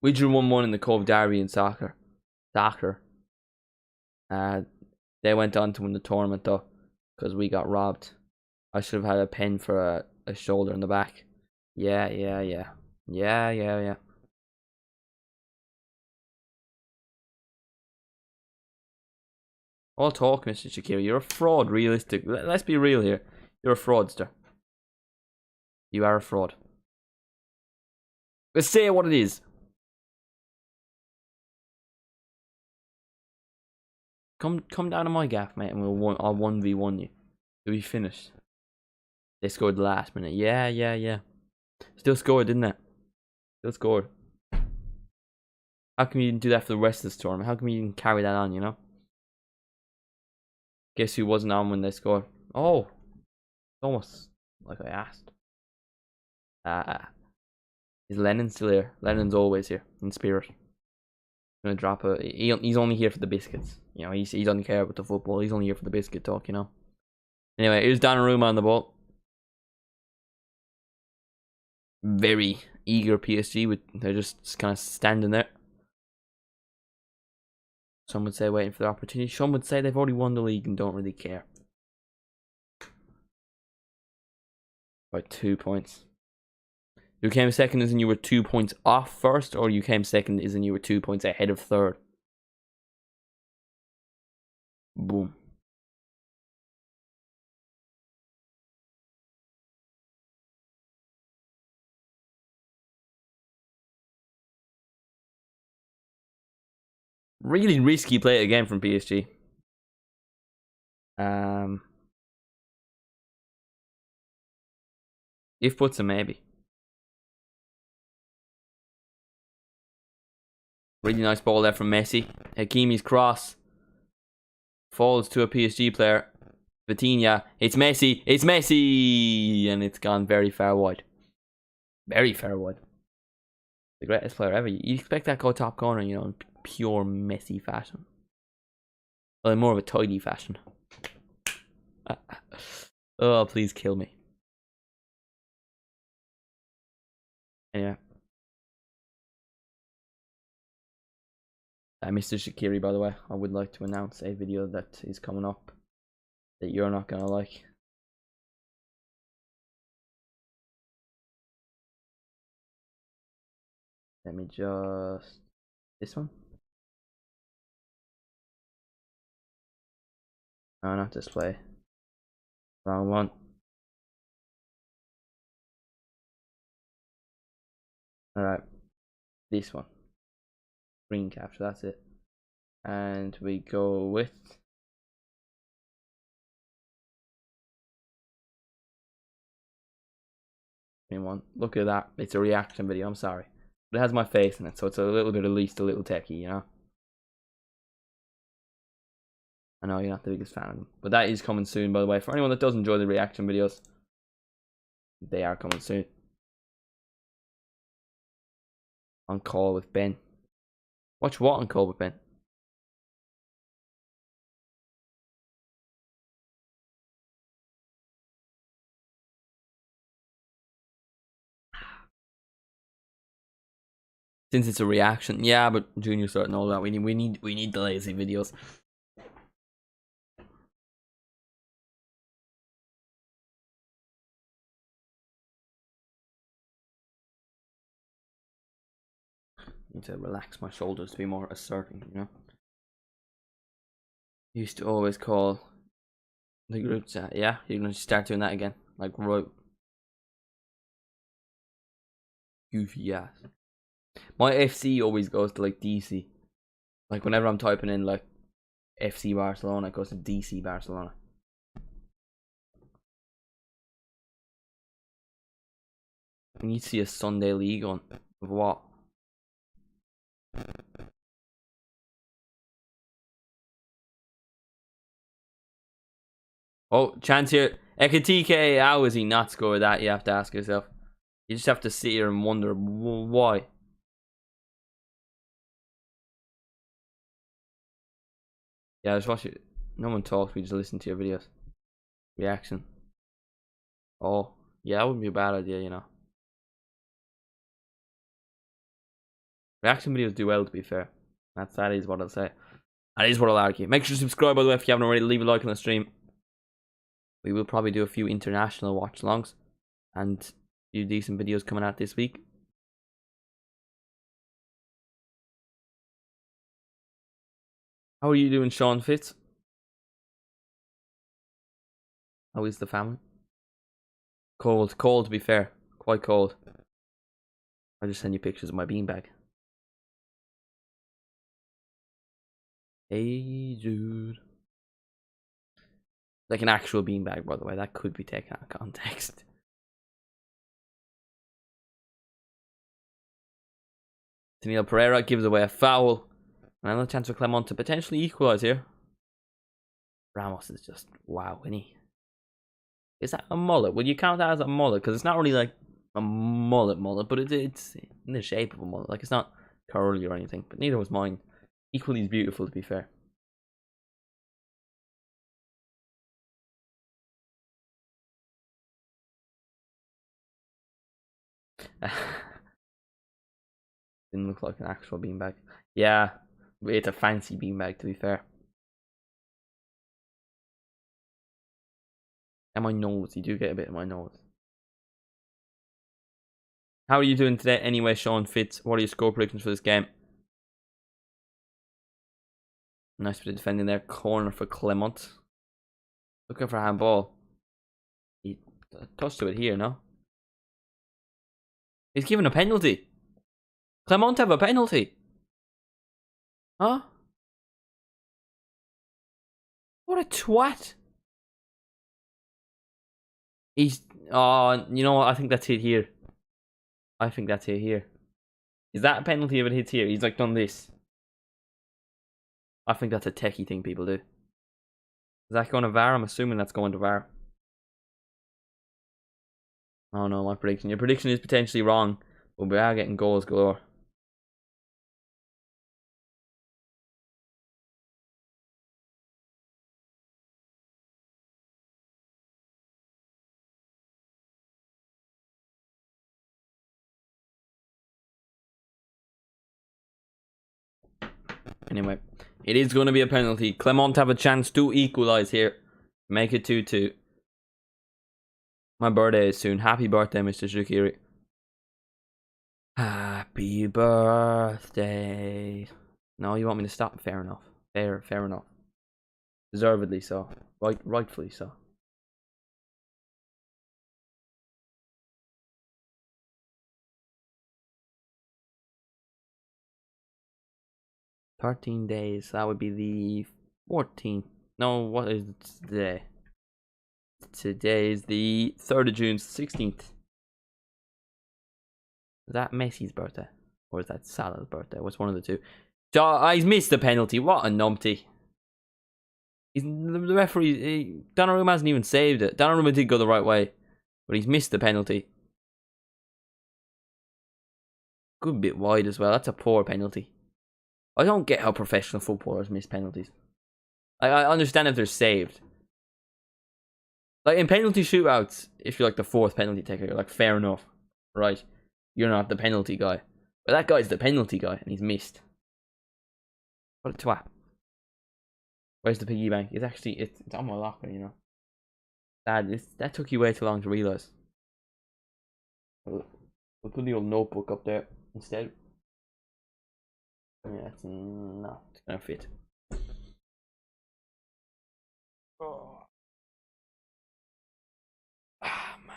We drew 1-1 in the Cove Derby in soccer. They went on to win the tournament though, because we got robbed. I should have had a pen for a shoulder in the back. Yeah. All talk, Mr. Shakira. You're a fraud, realistic. Let's be real here. You're a fraudster. You are a fraud. Let's say what it is. Come down to my gaff, mate, and I'll 1v1 you. It'll be finished. They scored the last minute. Yeah. Still scored, didn't it? Still scored. How come you didn't do that for the rest of this tournament? How come you didn't carry that on, you know? Guess who wasn't on when they scored? Oh, almost like I asked. Is Lennon still here? Lennon's always here in spirit. Gonna drop he's only here for the biscuits. You know, he doesn't care about the football. He's only here for the biscuit talk, you know. Anyway, here's Donnarumma on the ball. Very eager PSG. They're just kind of standing there. Some would say waiting for the opportunity. Some would say they've already won the league and don't really care. By 2 points. You came second as in you were 2 points off first, or you came second as in you were 2 points ahead of third? Boom. Really risky play again from PSG. If puts a maybe. Really nice ball there from Messi. Hakimi's cross falls to a PSG player. Vitinha. It's Messi. It's Messi! And it's gone very far wide. Very far wide. The greatest player ever. You expect that go top corner, you know, in pure Messi fashion. Well, in more of a tidy fashion. Oh, please kill me. Anyway. Mr. Shaqiri, by the way, I would like to announce a video that is coming up that you're not gonna like. Let me just... This one? No, not display. Wrong one. Alright. This one. Screen capture, that's it. And we go with... One. Look at that. It's a reaction video, I'm sorry. But it has my face in it, so it's a little bit at least a little techie, you know? I know you're not the biggest fan of them. But that is coming soon, by the way. For anyone that does enjoy the reaction videos, they are coming soon. On Call with Ben. Watch what on Call with Ben? Since it's a reaction, yeah, but Junior's starting all that. We need the lazy videos. Need to relax my shoulders to be more asserting, you know. Used to always call the group chat. Yeah, you're gonna start doing that again, like right. Goofy ass. My FC always goes to like DC. Like whenever I'm typing in like FC Barcelona, it goes to DC Barcelona. We need to see a Sunday league on. Of what? Oh, chance here. Ekatike, how has he not scored that? You have to ask yourself. You just have to sit here and wonder why. Yeah, just watch it. No one talks, we just listen to your videos. Reaction. Oh, yeah, that wouldn't be a bad idea, you know. Reaction videos do well, to be fair. That is what I'll say. That is what I'll argue. Make sure to subscribe, by the way, if you haven't already. Leave a like on the stream. We will probably do a few international watch-alongs. And a few decent videos coming out this week. How are you doing, Sean Fitz? How is the family? Cold to be fair. Quite cold. I'll just send you pictures of my beanbag. Hey, dude. Like an actual beanbag, by the way. That could be taken out of context. Daniel Pereira gives away a foul. And another chance for Clermont to potentially equalise here. Ramos is just wow, isn't he? Is that a mullet? Would you count that as a mullet? Because it's not really like a mullet, but it's in the shape of a mullet. Like it's not curly or anything. But neither was mine. Equally as beautiful, to be fair. Didn't look like an actual beanbag. Yeah, it's a fancy beanbag, to be fair. And my nose, you do get a bit of my nose. How are you doing today anyway, Sean Fitz? What are your score predictions for this game? Nice bit of defending there. Corner for Clermont. Looking for a handball. He touched to it here, no? He's given a penalty. Clermont have a penalty. Huh? What a twat. He's... Oh, you know what? I think that's it here. I think that's it here. Is that a penalty if it hits here? He's like done this. I think that's a techie thing people do. Is that going to VAR? I'm assuming that's going to VAR. Oh no, my prediction. Your prediction is potentially wrong, but we are getting goals galore. Anyway, it is going to be a penalty. Clermont have a chance to equalise here. Make it 2-2. My birthday is soon. Happy birthday, Mr. Shakiri. Happy birthday. No, you want me to stop? Fair enough. Fair enough. Deservedly so. Rightfully so. $13 days. That would be the 14th. No, what is it today? Today is the 3rd of June, 16th. Is that Messi's birthday? Or is that Salah's birthday? What's one of the two? So, he's missed the penalty. What a numpty. The referee, Donnarumma hasn't even saved it. Donnarumma did go the right way, but he's missed the penalty. Good bit wide as well. That's a poor penalty. I don't get how professional footballers miss penalties. I understand if they're saved. Like in penalty shootouts, if you're like the 4th penalty taker, you're like, fair enough, right? You're not the penalty guy. But that guy's the penalty guy, and he's missed. What a twat. Where's the piggy bank? It's actually, it's on my locker, you know. That took you way too long to realise. We'll put the old notebook up there instead. Yeah, it's not gonna fit. Oh. Ah, man.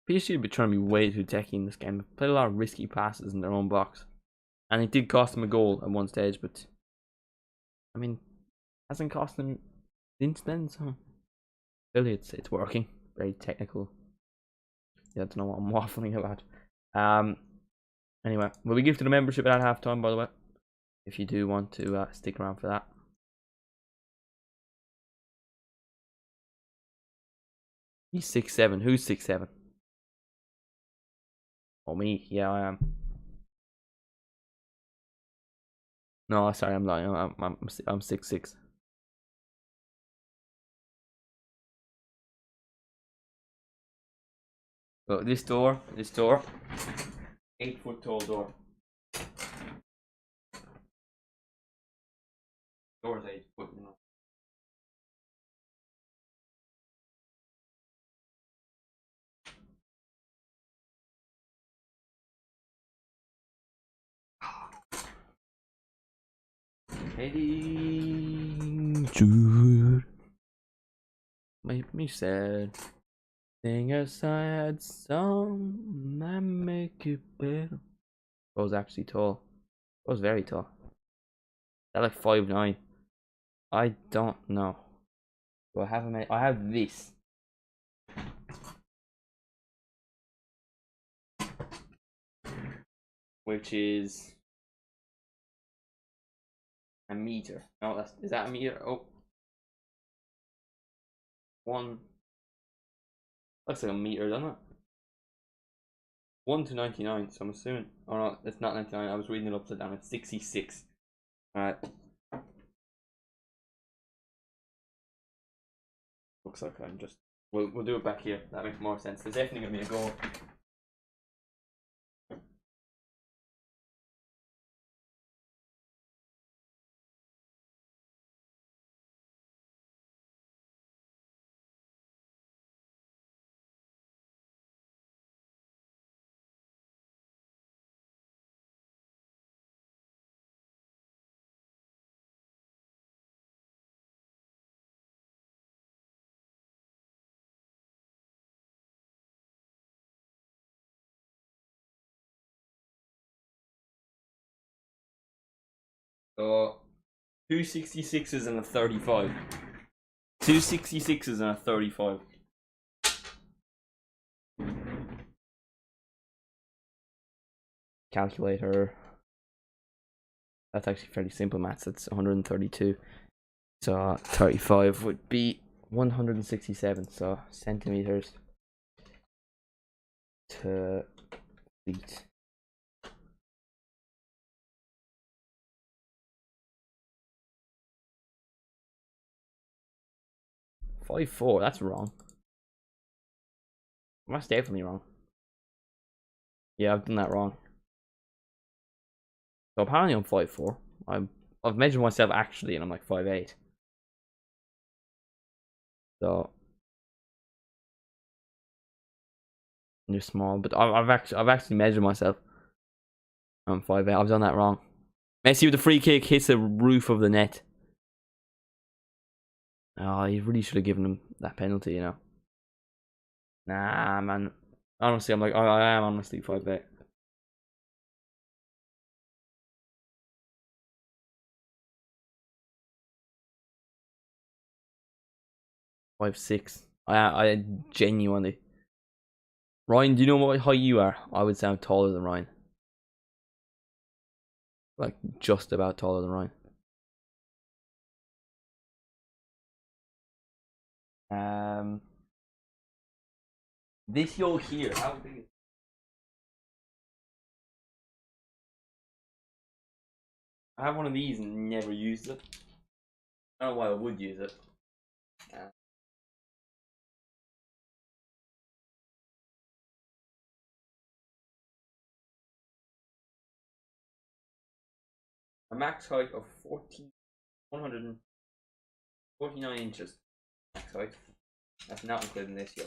PSG have been trying to be way too techy in this game. They've played a lot of risky passes in their own box. And it did cost them a goal at one stage, but I mean, hasn't cost them since then, so clearly it's working. Very technical. Yeah, I don't know what I'm waffling about. Anyway, will be gifted a membership at halftime, by the way, if you do want to stick around for that. He's 6'7". Who's 6'7"? Oh, me. Yeah, I am. No, sorry, I'm lying. I'm 6'6". Well, this door, 8-foot tall door. Door's 8 foot, you know. Danger. Make me sad. Sing a sad song that make it better. Bro's actually tall. Bro's very tall. They're like 5'9". I don't know. Do I have a I have this. Which is a meter. No, is that a meter? Oh. One. Looks like a meter, doesn't it? 1 to 99, so I'm assuming. Oh no, it's not 99. I was reading it upside down. It's 66. Alright. Looks like I'm just. We'll do it back here. That makes more sense. There's definitely gonna be a goal. So 266s and a 35. 266s and a 35. Calculator. That's actually fairly simple maths. That's 132. So 35 would be 167. So centimeters to feet. Five four. That's wrong. That's definitely wrong. Yeah, I've done that wrong. So apparently I'm 5'4". I've measured myself actually, and I'm like 5'8". So They're small, but I've actually measured myself. I'm 5'8". I've done that wrong. Messi with the free kick hits the roof of the net. Oh, you really should have given him that penalty, you know. Nah, man. Honestly, I'm like, I am honestly 5'8". 5'6". I genuinely. Ryan, do you know what height you are? I would say I'm taller than Ryan. Like, just about taller than Ryan. This yo here, how big is it? I have one of these and never used it. I don't know why I would use it. A max height of 149 inches. Max height. That's not including this, yo.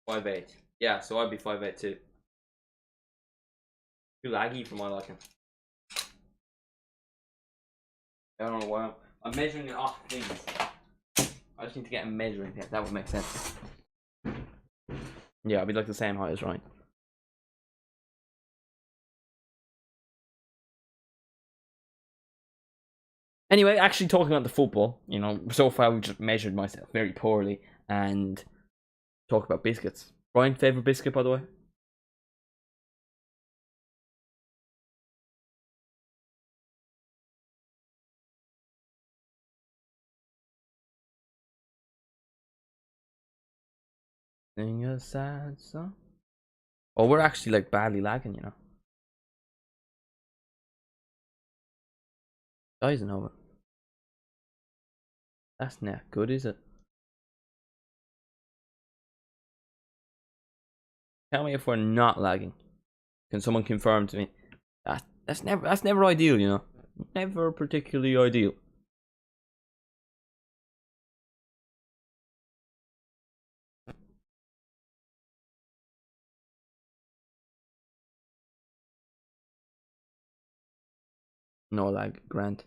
5'8". Yeah, so I'd be 5'8" too. Too laggy for my liking. I don't know why I'm measuring it off things. I just need to get a measuring tape. That would make sense. Yeah, I'd be like the same height as Ryan. Anyway, actually talking about the football, you know, so far we just measured myself very poorly and talk about biscuits. Ryan, favourite biscuit, by the way? Sing a sad song. Oh, we're actually like badly lagging, you know. Eisenhower. That's not good, is it? Tell me if we're not lagging. Can someone confirm to me? That's never ideal, you know. Never particularly ideal. No lag, Grant.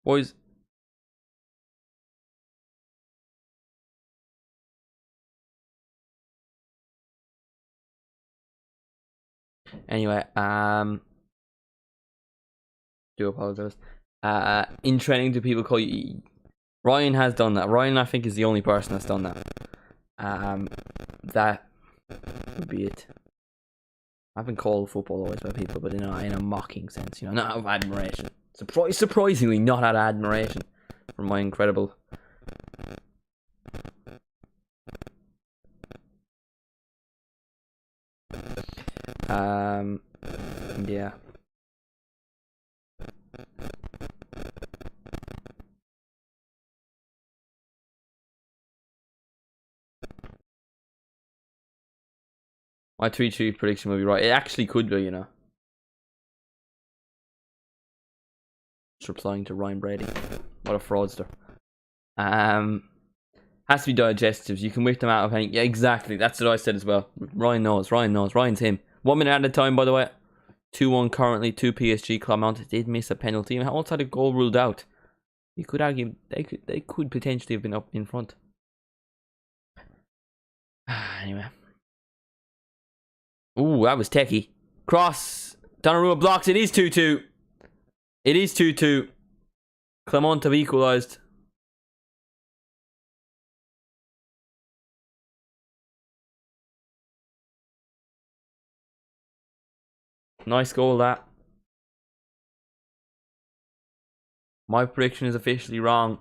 Boys. Anyway, do apologize. In training, do people call you? Ryan has done that. Ryan, I think, is the only person that's done that. That would be it. I've been called football always by people, but in a mocking sense, you know, not out of admiration. Surprisingly, not out of admiration for my incredible. Yeah. My 3-2 prediction will be right. It actually could be, you know. Just replying to Ryan Brady. What a fraudster. Has to be digestives. You can whip them out of any. Yeah, exactly. That's what I said as well. Ryan knows. Ryan's him. 1 minute at a time, by the way. 2-1 currently. 2 PSG. ClERMONT did miss a penalty and also had a goal ruled out. You could argue they could potentially have been up in front. Anyway. Ooh, that was techie. Cross. Donnarumma blocks. It is 2-2. It is 2-2. ClERMONT have equalised. Nice goal, that. My prediction is officially wrong.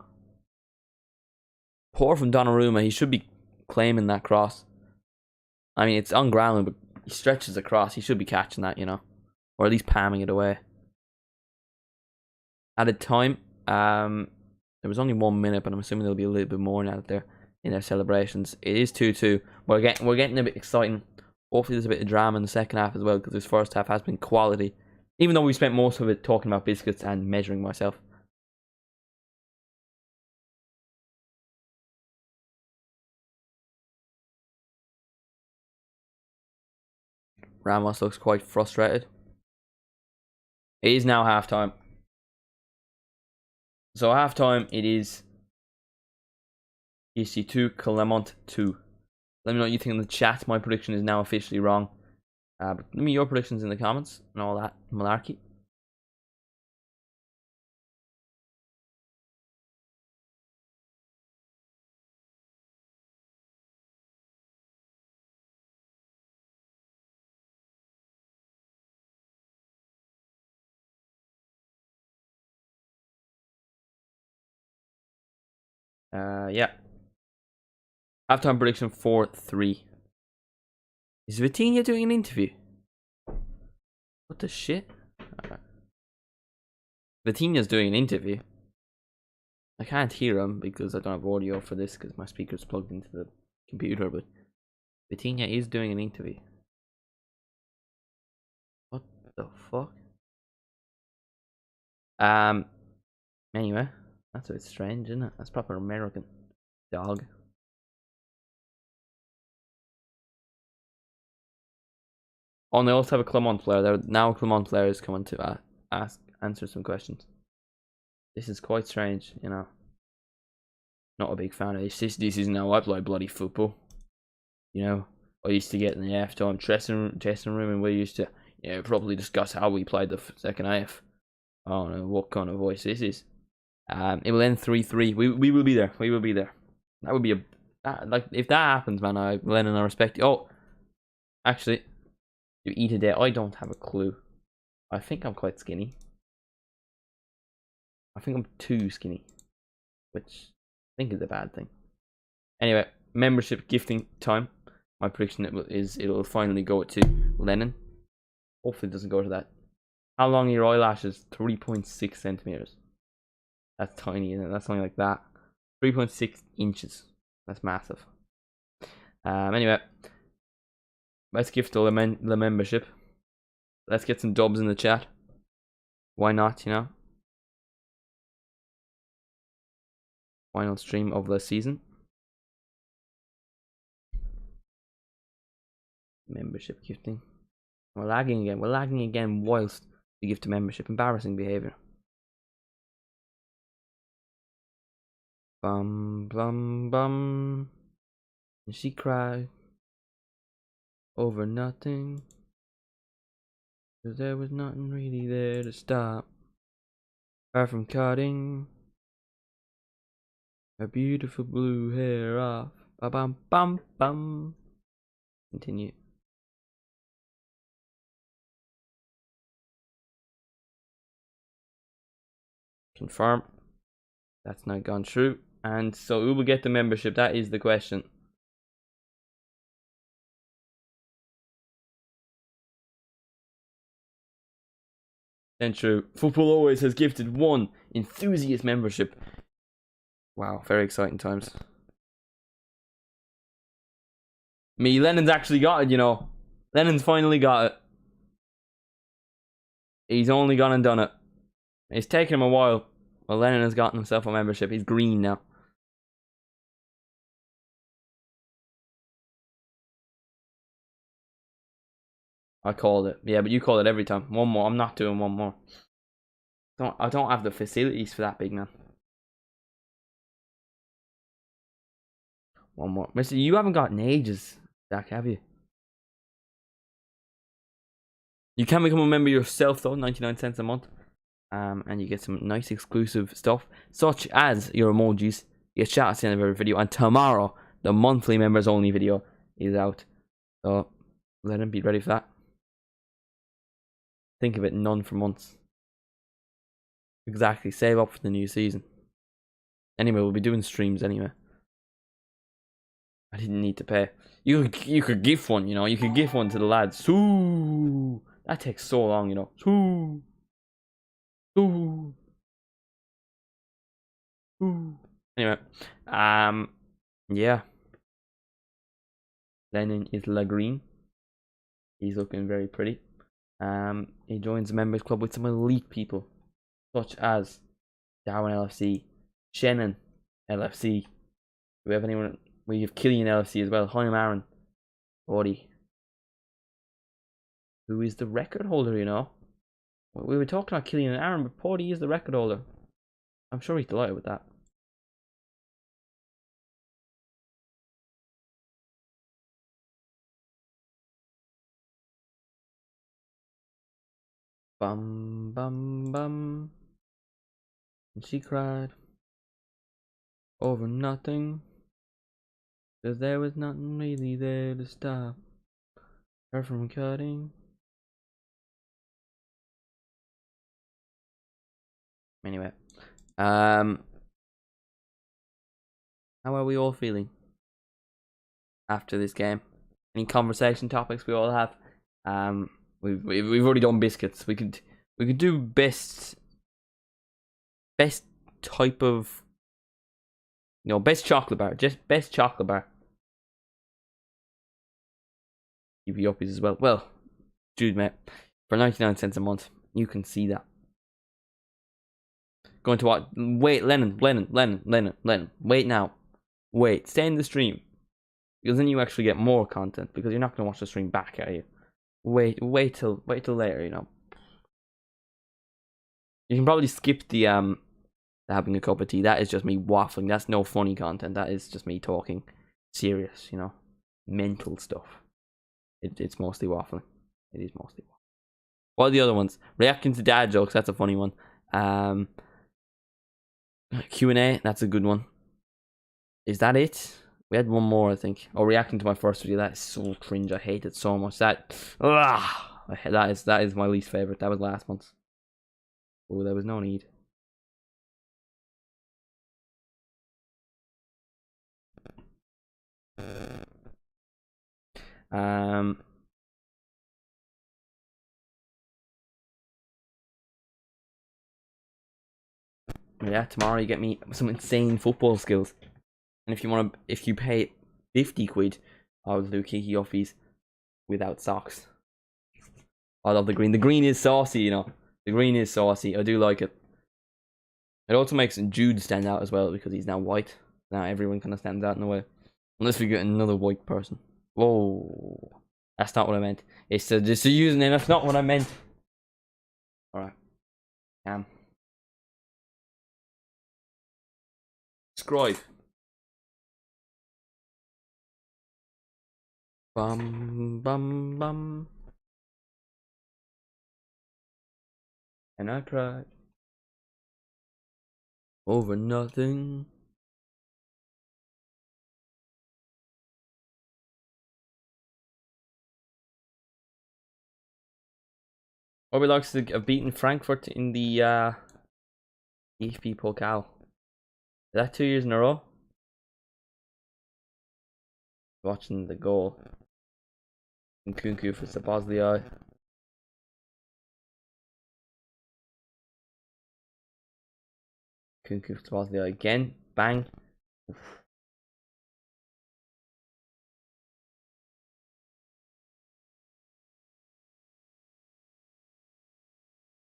Poor from Donnarumma. He should be claiming that cross. I mean, it's on ground, but he stretches across. He should be catching that, you know. Or at least palming it away. At a time, there was only 1 minute, but I'm assuming there'll be a little bit more now that they're in their celebrations. It is 2-2. We're getting a bit exciting. Hopefully there's a bit of drama in the second half as well, because this first half has been quality. Even though we spent most of it talking about biscuits and measuring myself. Ramos looks quite frustrated. It is now halftime. So halftime, it is PSG 2, ClERMONT 2. Let me know what you think in the chat. My prediction is now officially wrong. But give me your predictions in the comments and all that malarkey. Yeah. Halftime prediction 4-3. Is Vitinha doing an interview? What the shit? Vitinha's doing an interview. I can't hear him because I don't have audio for this because my speaker's plugged into the computer, but Vitinha is doing an interview. What the fuck? Anyway, that's a bit strange, isn't it? That's proper American dog. Oh, and they also have a ClERMONT player. There now ClERMONT player is coming to answer some questions. This is quite strange, you know. Not a big fan of this. This is now I play bloody football. You know, I used to get in the halftime dressing room, and we used to probably discuss how we played the second half. I don't know what kind of voice this is. It will end 3-3. We will be there. We will be there. That would be like if that happens, man. Lennon, I respect you. Oh, actually, you eat a day. I don't have a clue. I think I'm quite skinny. I think I'm too skinny, which I think is a bad thing. Anyway, membership gifting time. My prediction is it'll finally go to Lennon. Hopefully it doesn't go to that. How long are your eyelashes? 3.6 centimeters. That's tiny, isn't it? That's something like that. 3.6 inches. That's massive. Anyway, let's gift the membership. Let's get some dubs in the chat. Why not, you know? Final stream of the season. Membership gifting. We're lagging again. We're lagging again whilst we gift a membership. Embarrassing behaviour. Bum bum bum. And she cried over nothing, 'cause there was nothing really there to stop her from cutting her beautiful blue hair off. Ba bum bum bum. Continue. Confirm. That's now gone through. And so who will get the membership? That is the question. Then true. Football Always has gifted one enthusiast membership. Wow, very exciting times. Me, Lennon's actually got it, you know. Lennon's finally got it. He's only gone and done it. It's taken him a while. Well, Lennon has gotten himself a membership. He's green now. I called it. Yeah, but you call it every time. One more. I'm not doing one more. I don't have the facilities for that, big man. One more. Mister, you haven't gotten ages, Zach, have you? You can become a member yourself, though. 99 cents a month. And you get some nice exclusive stuff, such as your emojis. You get shout outs at the end of every video. And tomorrow, the monthly members only video is out. So, let him be ready for that. Think of it, none for months. Exactly, save up for the new season. Anyway, we'll be doing streams anyway. I didn't need to pay. You could gift one, you know. You could gift one to the lads. Ooh, that takes so long, you know. Ooh. Ooh. Ooh. Anyway, Yeah. Lennon is La Green. He's looking very pretty. He joins the members club with some elite people, such as Darwin LFC, Shannon LFC. Do we have anyone? We have Killian LFC as well. Hi, Aaron. Buddy. Who is the record holder, you know? We were talking about Killian and Aaron, but Paudy is the record holder. I'm sure he's delighted with that. Bum, bum, bum. And she cried over nothing, 'cause there was nothing really there to stop her from cutting. Anyway, how are we all feeling after this game? Any conversation topics we all have? We've already done biscuits. We could do best type of, best chocolate bar. Just best chocolate bar. Keep you uppies as well. Well, dude, mate, for 99 cents a month, you can see that. Going to what? Wait, Lennon. Wait now. Wait, stay in the stream. Because then you actually get more content. Because you're not going to watch the stream back, are you? Wait till later, You can probably skip the having a cup of tea. That is just me waffling. That's no funny content. That is just me talking serious, mental stuff. It's mostly waffling. It is mostly waffling. What are the other ones? Reacting to dad jokes. That's a funny one. Q&A. That's a good one. Is that it? We had one more, I think. Oh, reacting to my first video. That is so cringe. I hate it so much. That is my least favorite. That was last month's. Oh, there was no need. Yeah, tomorrow you get me some insane football skills. And if you pay 50 quid, I'll do kiki offies without socks. I love the green. The green is saucy, The green is saucy. I do like it. It also makes Jude stand out as well because he's now white. Now everyone kind of stands out in a way. Unless we get another white person. Whoa. That's not what I meant. It's just a username. That's not what I meant. Alright. Scribe. Bum, bum, bum. And I cried over nothing. Obi likes to have beaten Frankfurt in the EFB Pokal. Is that 2 years in a row? Watching the goal. And Kunku for Sabozlai. Kunku for Sabozlai again. Bang. Oof.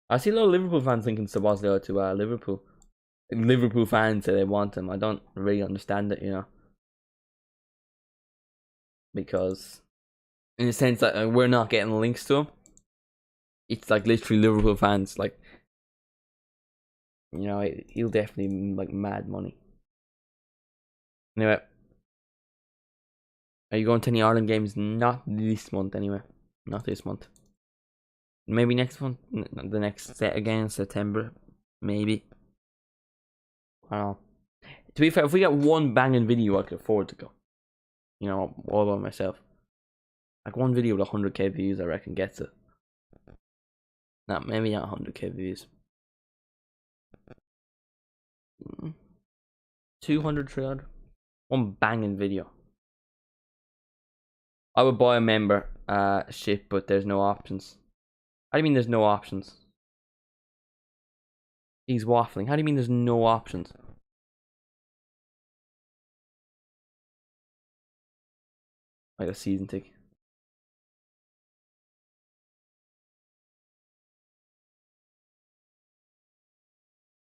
I see a lot of Liverpool fans linking Sabozlai to Liverpool. Liverpool fans say they want him. I don't really understand it, Because in a sense that we're not getting links to him. It's like literally Liverpool fans, like, he'll definitely like mad money. Anyway, are you going to any Ireland games? Not this month, anyway. Not this month. Maybe next month. The next set again in September. Maybe. I don't know. To be fair, if we get one banging video, I could afford to go. All by myself. Like one video with 100k views, I reckon gets it. No, maybe not 100k views. 200, 300. One banging video. I would buy a membership, but there's no options. How do you mean there's no options? He's waffling. How do you mean there's no options? Like a season ticket.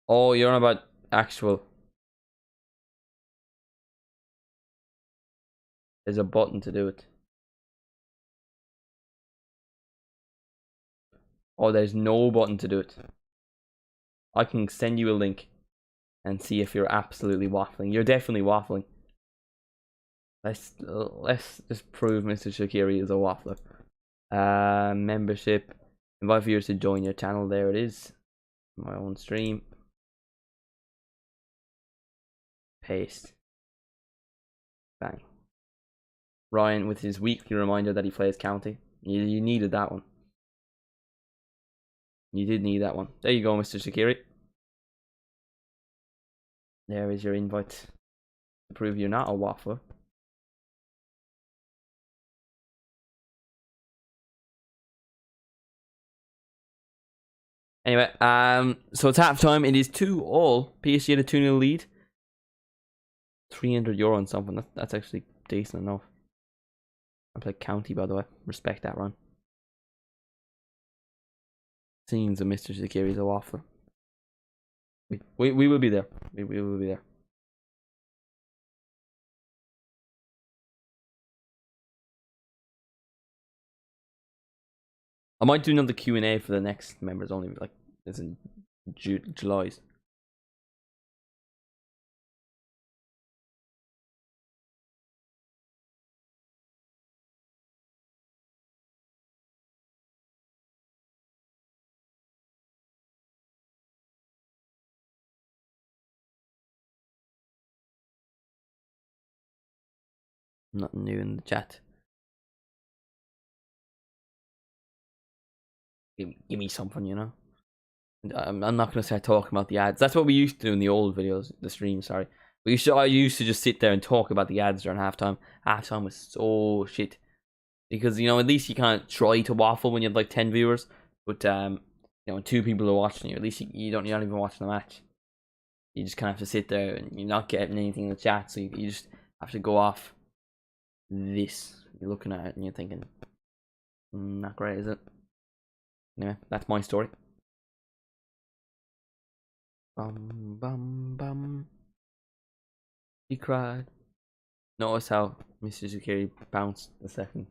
Oh, you're on about actual. There's a button to do it. Oh, there's no button to do it. I can send you a link and see if you're absolutely waffling. You're definitely waffling. Let's just prove Mr. Shaqiri is a waffler. Membership. Invite viewers to join your channel. There it is. My own stream. Paste. Bang. Ryan with his weekly reminder that he plays county. You needed that one. You did need that one. There you go, Mr. Shaqiri. There is your invite to prove you're not a waffler. Anyway, so it's half time. It is 2-2. PSG had a 2-0 lead. €300 on something. That's actually decent enough. I play county, by the way. Respect that, Ron. Seems that Mr. Shaqiri is a waffler. We will be there. We will be there. I might do another Q&A for the next members only, like it's in July's. Nothing new in the chat. Give me something, you know. I'm not gonna start talking about the ads. That's what we used to do in the old videos, the stream. Sorry, I used to just sit there and talk about the ads during halftime. Halftime was so shit because at least you can't try to waffle when you have like 10 viewers, but when 2 people are watching you, at least you're not even watching the match. You just kind of have to sit there and you're not getting anything in the chat, so you just have to go off this. You're looking at it and you're thinking, not great, is it? Anyway, that's my story. Bum bum bum. He cried. Notice how Mr. Shaqiri bounced the second.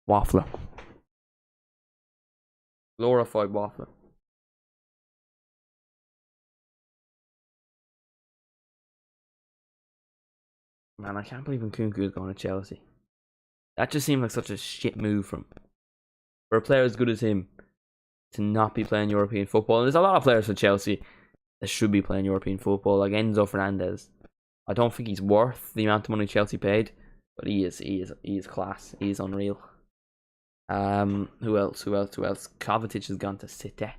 Waffler. Glorified waffler. Man, I can't believe Nkunku is going to Chelsea. That just seemed like such a shit move from for a player as good as him to not be playing European football. And there's a lot of players for Chelsea that should be playing European football, like Enzo Fernandez. I don't think he's worth the amount of money Chelsea paid, but he is class. He is unreal. Who else? Kovacic has gone to City.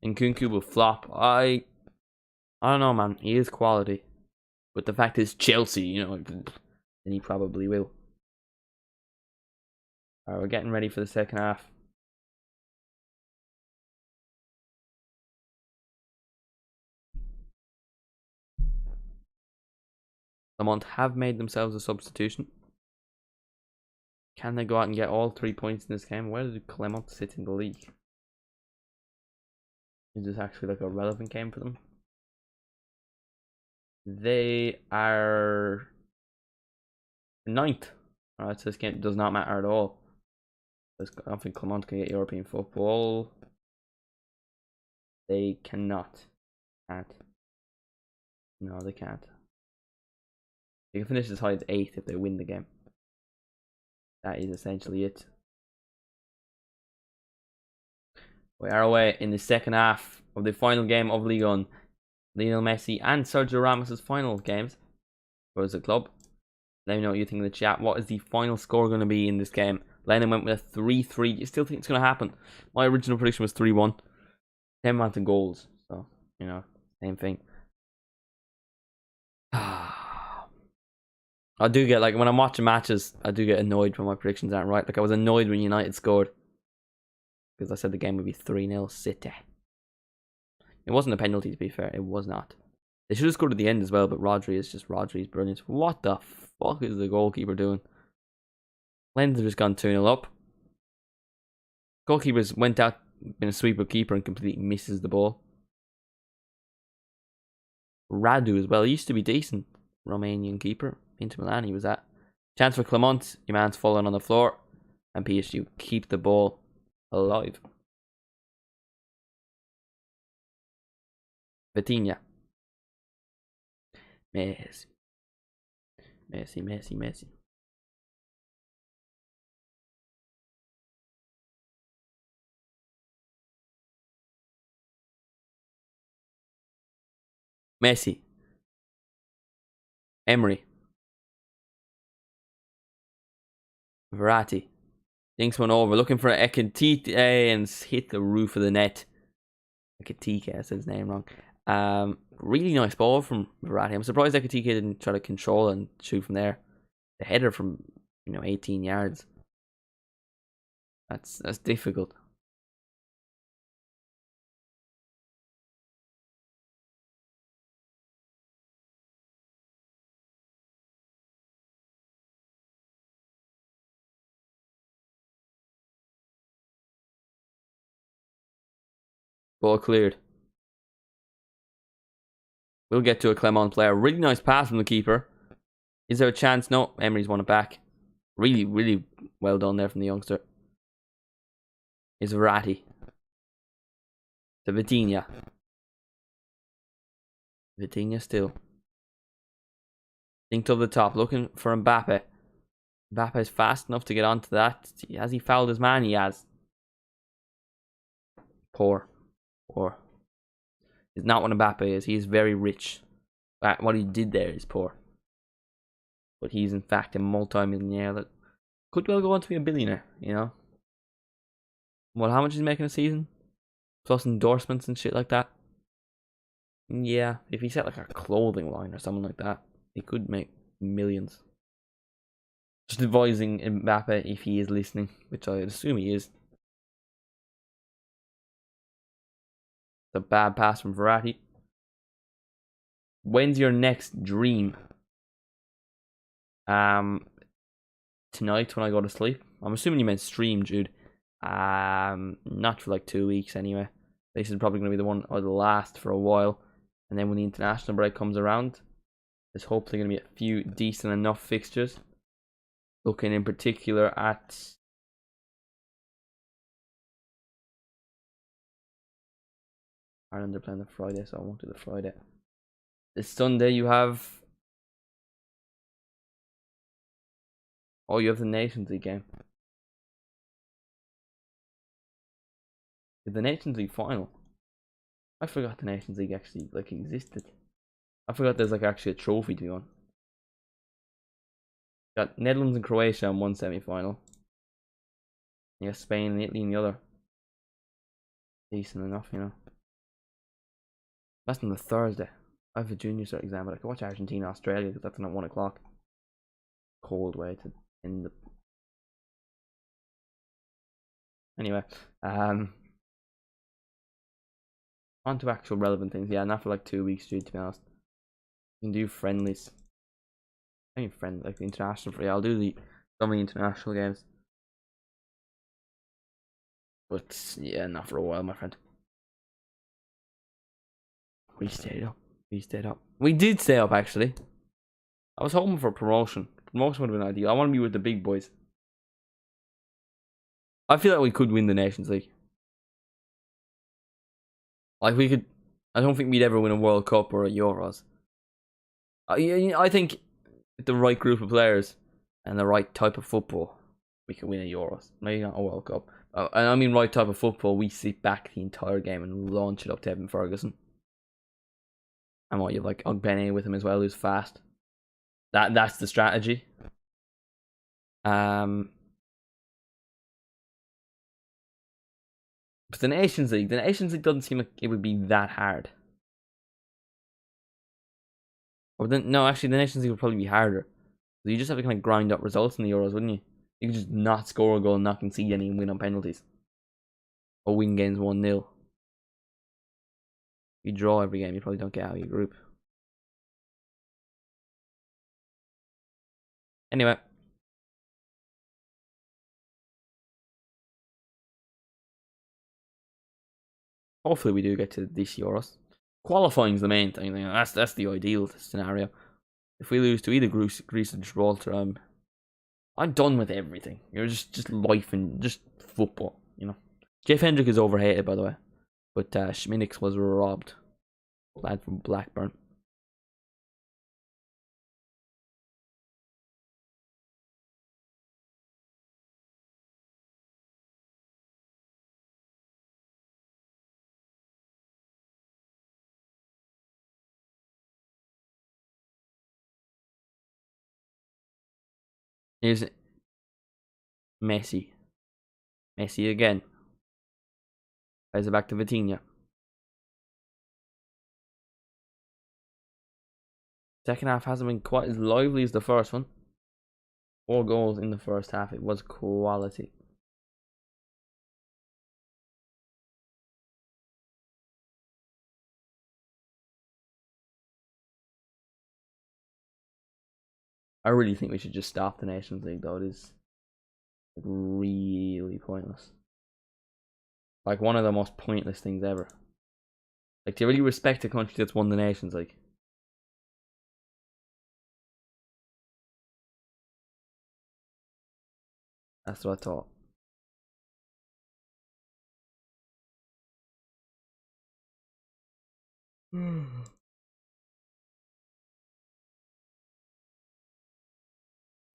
Nkunku will flop. I don't know, man. He is quality, but the fact is Chelsea, then he probably will. Alright, we're getting ready for the second half. ClERMONT have made themselves a substitution. Can they go out and get all 3 points in this game? Where did ClERMONT sit in the league? Is this actually like a relevant game for them? They are 9th. Alright, so this game does not matter at all. I don't think ClERMONT can get European football. They cannot. Can't. No, they can't. They can finish as high as 8th if they win the game. That is essentially it. We are away in the second half of the final game of Ligue 1. Lionel Messi and Sergio Ramos' final games for the club. Let me know what you think in the chat. What is the final score going to be in this game? Lennon went with a 3-3. You still think it's going to happen? My original prediction was 3-1. 10 mountain goals. So, Same thing. I do get, like, when I'm watching matches, I do get annoyed when my predictions aren't right. Like, I was annoyed when United scored because I said the game would be 3-0 City. It wasn't a penalty, to be fair. It was not. They should have scored at the end as well, but Rodri is just Rodri's brilliant. What the fuck is the goalkeeper doing? Lens have just gone 2-0 up. Goalkeepers went out in a sweep of keeper and completely misses the ball. Radu as well. He used to be decent. Romanian keeper. Inter Milan he was at. Chance for ClERMONT. Your man's falling on the floor. And PSG keep the ball alive. Vitinha. Messi. Messi. Messi. Emery. Verratti. Dinks one over. Looking for Ekitike and hit the roof of the net. Ekitike, I said his name wrong. Really nice ball from Verratti. I'm surprised Ekitike didn't try to control and shoot from there. The header from 18 yards. That's difficult. Ball cleared. We'll get to a ClERMONT player. Really nice pass from the keeper. Is there a chance? No, Emery's won it back. Really, really well done there from the youngster. Is Verratti. To Vitinha. Vitinha still. Linked up the top, looking for Mbappe. Mbappe is fast enough to get onto that. Has he fouled his man? He has. Poor. It's not what Mbappe is. He is very rich. What he did there is poor. But he's in fact a multi-millionaire that could well go on to be a billionaire, Well, how much is he making a season? Plus endorsements and shit like that. Yeah, if he set like a clothing line or something like that, he could make millions. Just advising Mbappe if he is listening, which I assume he is. The bad pass from Verratti. When's your next dream? Tonight when I go to sleep. I'm assuming you meant stream, Jude. Not for like 2 weeks anyway. This is probably going to be the one or the last for a while. And then when the international break comes around, there's hopefully going to be a few decent enough fixtures. Looking in particular at Ireland are playing the Friday, so I won't do the Friday. This Sunday you have... Oh, you have the Nations League game. The Nations League final. I forgot the Nations League actually existed. I forgot there's actually a trophy to be won. Got Netherlands and Croatia in one semi-final. You got Spain and Italy in the other. Decent enough, That's on the Thursday. I have a junior cert exam, but I can watch Argentina, Australia because that's not 1 o'clock. Cold way to end the. Anyway, on to actual relevant things. Yeah, not for 2 weeks, dude. To be honest, you can do friendlies. I mean, the international free. I'll do some of the international games, but yeah, not for a while, my friend. We stayed up. We did stay up, actually. I was hoping for promotion. Promotion would have been ideal. I want to be with the big boys. I feel like we could win the Nations League. We could. I don't think we'd ever win a World Cup or a Euros. I think with the right group of players and the right type of football, we could win a Euros. Maybe not a World Cup. And I mean right type of football, we sit back the entire game and launch it up to Evan Ferguson. And you have Ogbene with him as well, who's fast. That's the strategy. But the Nations League doesn't seem like it would be that hard. Or then no, actually, the Nations League would probably be harder. So you just have to kind of grind up results in the Euros, wouldn't you? You could just not score a goal, and not concede any, and win on penalties, or win games 1-0. If you draw every game, you probably don't get out of your group. Anyway. Hopefully we do get to this Euros. Qualifying's the main thing. That's the ideal scenario. If we lose to either Greece or Gibraltar, I'm done with everything. You're just life and just football, you know. Jeff Hendrick is overhated, by the way, but Schminix was robbed. Lad from Blackburn. Here's Messi. Messi again. Plays it back to Vitinha. Second half hasn't been quite as lively as the first one. 4 goals in the first half. It was quality. I really think we should just stop the Nations League, though. It is really pointless. Like, one of the most pointless things ever. Like, do you really respect a country that's won the Nations League? That's what I thought.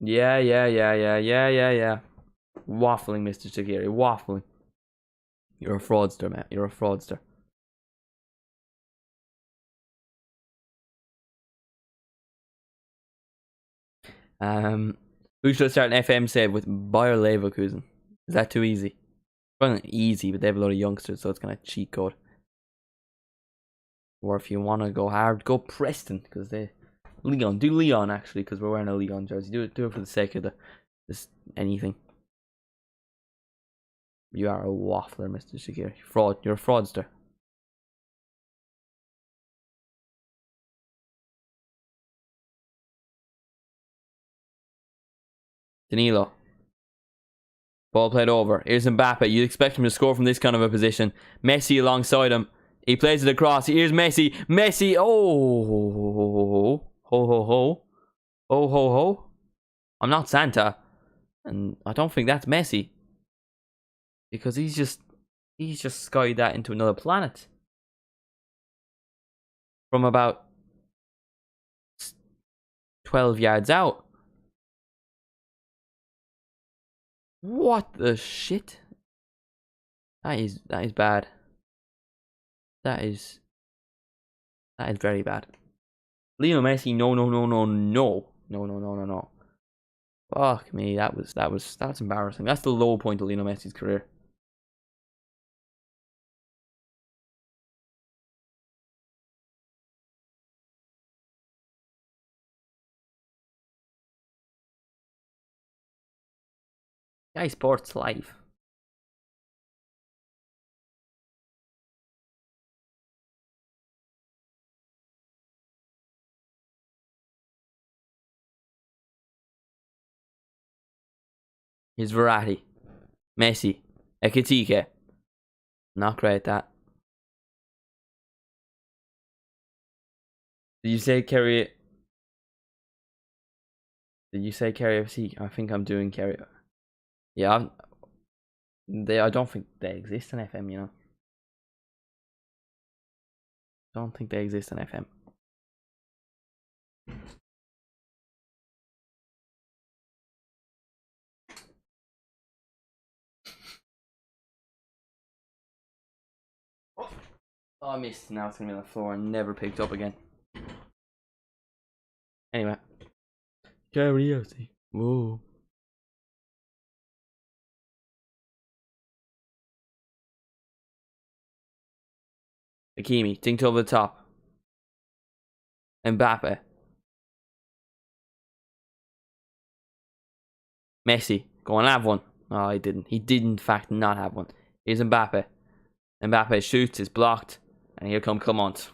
Yeah. Waffling, Mr. Shaqiri. Waffling. You're a fraudster, man. You're a fraudster. Who should I start an FM save with? Bayer Leverkusen. Is that too easy? Well, not easy, but they have a lot of youngsters, so it's kind of cheat code. Or if you want to go hard, go Preston, because they Leon. Do Leon actually, because we're wearing a Leon jersey. Do it for the sake of this anything. You are a waffler, Mr. Shaqiri. Fraud. You're a fraudster. Danilo. Ball played over. Here's Mbappe. You'd expect him to score from this kind of a position. Messi alongside him. He plays it across. Here's Messi. Messi. Oh. Ho, ho, ho. Oh, ho, ho. I'm not Santa. And I don't think that's Messi. Because he's just skied that into another planet. From about 12 yards out. What the shit? That is bad. That is very bad. Lionel Messi, no. Fuck me, that's embarrassing. That's the low point of Lionel Messi's career. Guy Sports Live. Here's Verratti. Messi. Ekitike. Not great, that. Did you say Kerry? Did you say Kerry FC? I think I'm doing Kerry. Yeah, I don't think they exist in FM, you know. Don't think they exist in FM. Oh, I missed. Now it's going to be on the floor and never picked up again. Anyway. Karaoke. Whoa. Hakimi. Dinked over the top. Mbappe. Messi, go and have one. Oh, he didn't. He did in fact not have one. Here's Mbappe. Mbappe shoots, is blocked, and here come ClERMONT.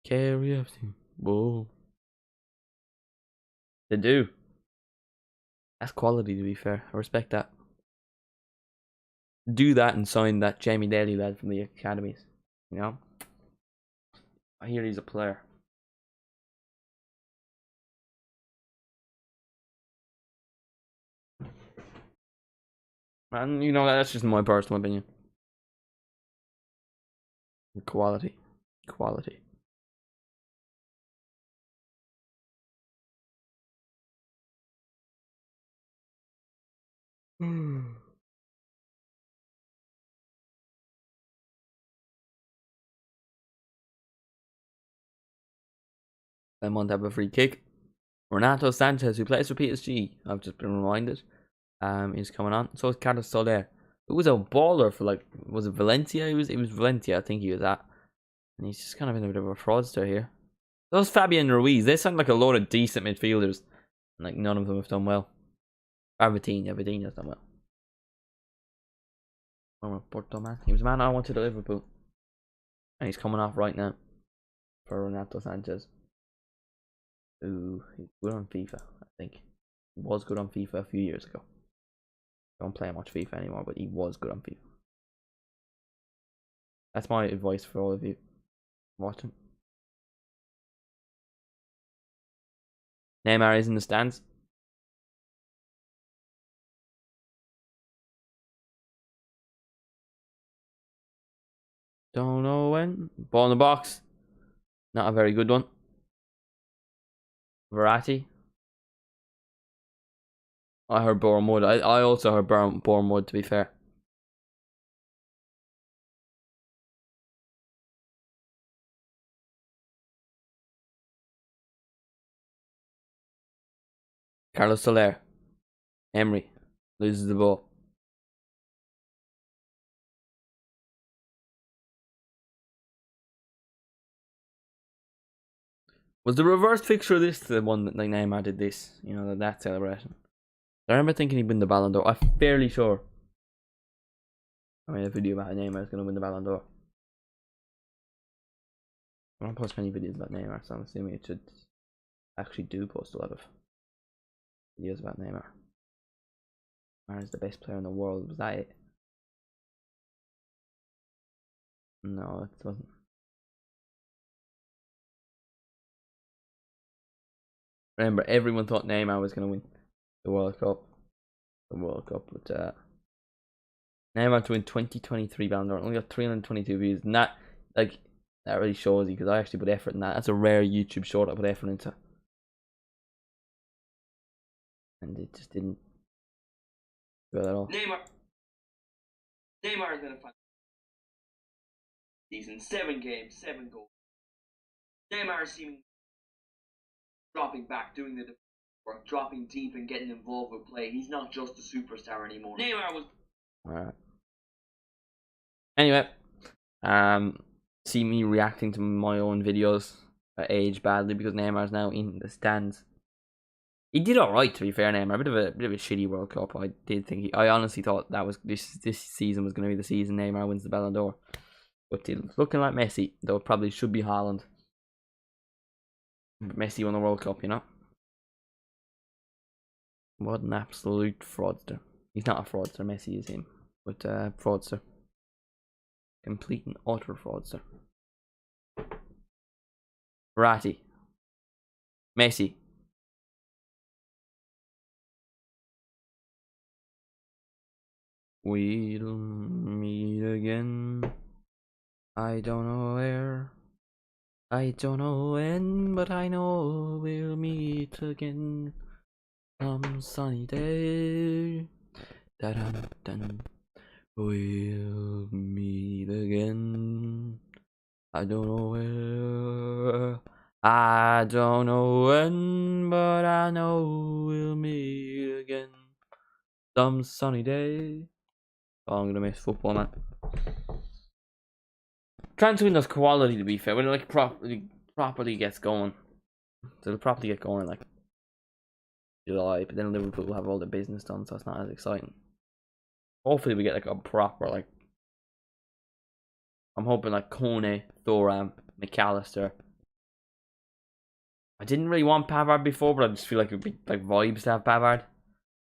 Carry everything. Whoa. They do. That's quality, to be fair. I respect that. Do that and sign that Jamie Daly lad from the academies. You know? I hear he's a player. And you know, that's just my personal opinion. Quality. Quality. ClERMONT have a free kick. Renato Sanchez, who plays for PSG, I've just been reminded, is coming on. So is Carlos Soler. It was a baller for, like, was it Valencia? It was Valencia, I think he was at. And he's just kind of in a bit of a fraudster here. Those Fabian Ruiz, they sound like a load of decent midfielders. And, like, none of them have done well. Vitinha's done well. Oh, Porto, man. He was a man I wanted at Liverpool. And he's coming off right now for Renato Sanchez. Ooh, he's good on FIFA, I think. He was good on FIFA a few years ago. Don't play much FIFA anymore, but he was good on FIFA. That's my advice for all of you watching. Neymar is in the stands. Don't know when. Ball in the box. Not a very good one. Verratti. I heard Bournemouth. I also heard Bournemouth, to be fair. Carlos Soler. Emery. Loses the ball. Was the reverse picture of this the one that, like, Neymar did this? You know, that celebration. I remember thinking he'd win the Ballon d'Or. I'm fairly sure. I made a video about how Neymar is going to win the Ballon d'Or. I don't post many videos about Neymar, so I'm assuming it should actually do post a lot of videos about Neymar. Neymar is the best player in the world. Was that it? No, it wasn't. Remember, everyone thought Neymar was going to win the World Cup. But Neymar to win 2023 Ballon d'Or. Only got 322 views. And that, like, that really shows you, because I actually put effort in that. That's a rare YouTube short I put effort into. And it just didn't go at all. Neymar is going to find season 7 games, 7 goals. Neymar seeming dropping back, doing the work, dropping deep and getting involved with play. He's not just a superstar anymore. Neymar was. Alright. Anyway, see me reacting to my own videos that age badly because Neymar's now in the stands. He did alright, to be fair, Neymar. A bit of a shitty World Cup. I did think I honestly thought that was this season was going to be the season Neymar wins the Ballon d'Or. But it's looking like Messi, though it probably should be Haaland. But Messi won the World Cup, you know. What an absolute fraudster. He's not a fraudster, Messi is him. But fraudster. Complete and utter fraudster. Verratti. Messi. We'll meet again. I don't know where. I don't know when, but I know we'll meet again. Some sunny day. Dun dun. We'll meet again. I don't know where. I don't know when, but I know we'll meet again. Some sunny day. Oh, I'm gonna miss football, man. Transfer window's quality, to be fair, when it like properly gets going. So it'll probably get going in like July, but then Liverpool will have all the business done, so it's not as exciting. Hopefully we get like a proper like. I'm hoping like Kone, Thuram, McAllister. I didn't really want Pavard before, but I just feel like it would be like vibes to have Pavard.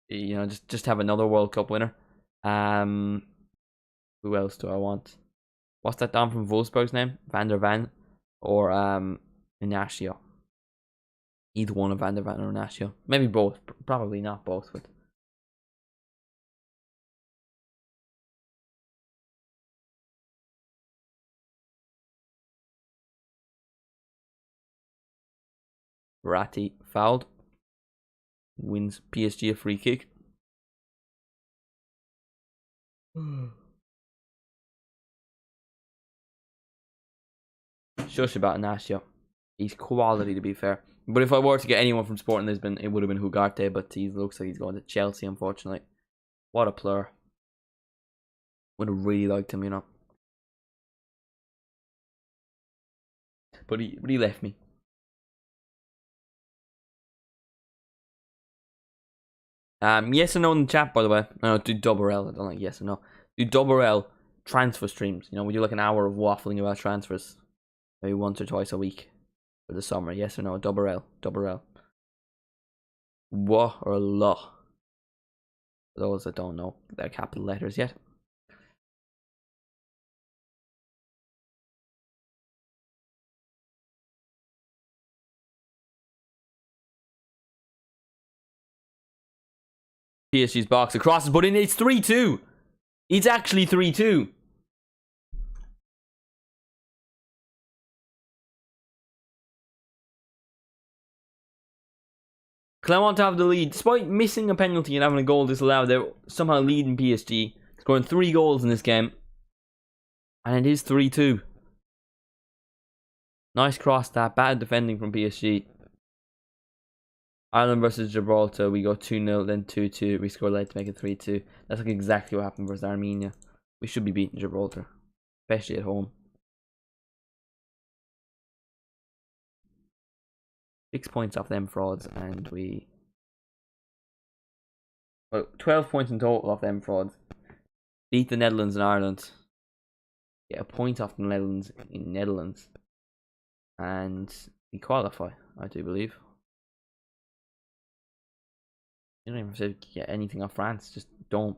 You know, just have another World Cup winner. Who else do I want? What's that Don from Wolfsburg's name? Van der Van or Inacio? Either one of Van der Van or Inacio. Maybe both. Probably not both, but Verratti fouled. Wins PSG a free kick. Shush about Inacio. He's quality, to be fair. But if I were to get anyone from Sporting Lisbon, it would have been Ugarte, but he looks like he's going to Chelsea, unfortunately. What a player. Would have really liked him, you know. But he left me. Yes or no in the chat, by the way. No, do double L. I don't like yes or no. Do double L transfer streams. You know, we do like an hour of waffling about transfers. Maybe once or twice a week for the summer. Yes or no? Double L. Double L. What or la? For those that don't know, they're capital letters yet. PSG's box across, but it's 3-2. It's actually 3-2. ClERMONT have the lead. Despite missing a penalty and having a goal disallowed, they're somehow leading PSG. Scoring 3 goals in this game. And it is 3-2. Nice cross that. Bad defending from PSG. Ireland versus Gibraltar. We go 2-0, then 2-2. We score late to make it 3-2. That's like exactly what happened versus Armenia. We should be beating Gibraltar. Especially at home. 6 points off them frauds, and we... Well, 12 points in total off them frauds. Beat the Netherlands and Ireland. Get a point off the Netherlands in Netherlands. And we qualify, I do believe. You don't even have to get anything off France, just don't.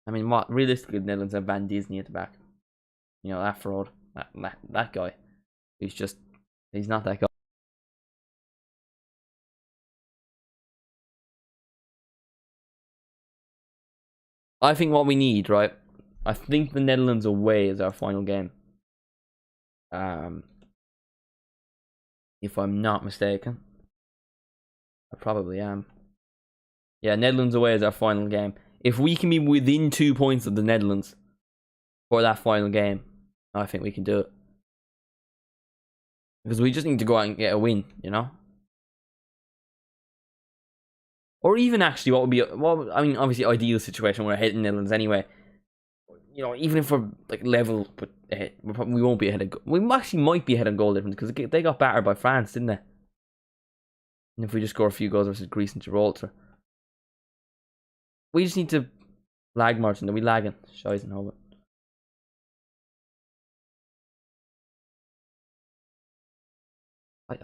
I mean, what? Realistically, the Netherlands have Van Disney at the back. You know, that fraud. That guy. He's not that guy. I think what we need, right? I think the Netherlands away is our final game. If I'm not mistaken. I probably am. Yeah, Netherlands away is our final game. If we can be within 2 points of the Netherlands for that final game, I think we can do it. Because we just need to go out and get a win, you know? Or even actually, what would be... Well, I mean, obviously, ideal situation where we're ahead in Netherlands anyway. You know, even if we're like level, but ahead, we won't be ahead of... We actually might be ahead of goal difference because they got battered by France, didn't they? And if we just score a few goals versus Greece and Gibraltar. We just need to lag margin. Are we lagging? Scheißen, hold it.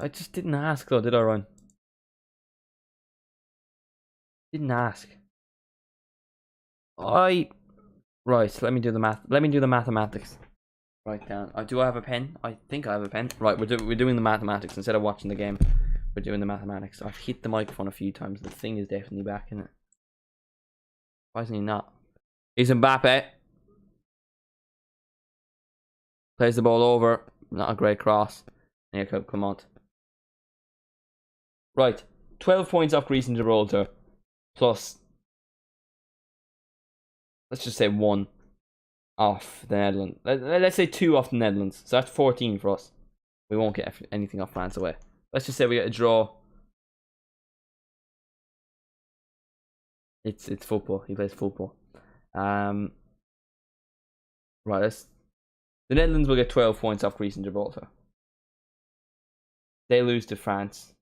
I just didn't ask though, did I, Ryan? Didn't ask. Right, let me do the math. Let me do the mathematics. Right down. Do I have a pen? I think I have a pen. Right, we're doing the mathematics instead of watching the game. We're doing the mathematics. I've hit the microphone a few times. The thing is definitely back in it. Why isn't he not? He's Mbappe. Plays the ball over. Not a great cross. Here comes ClERMONT. Right. 12 points off Greece and Gibraltar. Plus, let's just say 1 off the Netherlands. Let's say 2 off the Netherlands. So that's 14 for us. We won't get anything off France away. Let's just say we get a draw. It's football. He plays football. Right, the Netherlands will get 12 points off Greece and Gibraltar. They lose to France.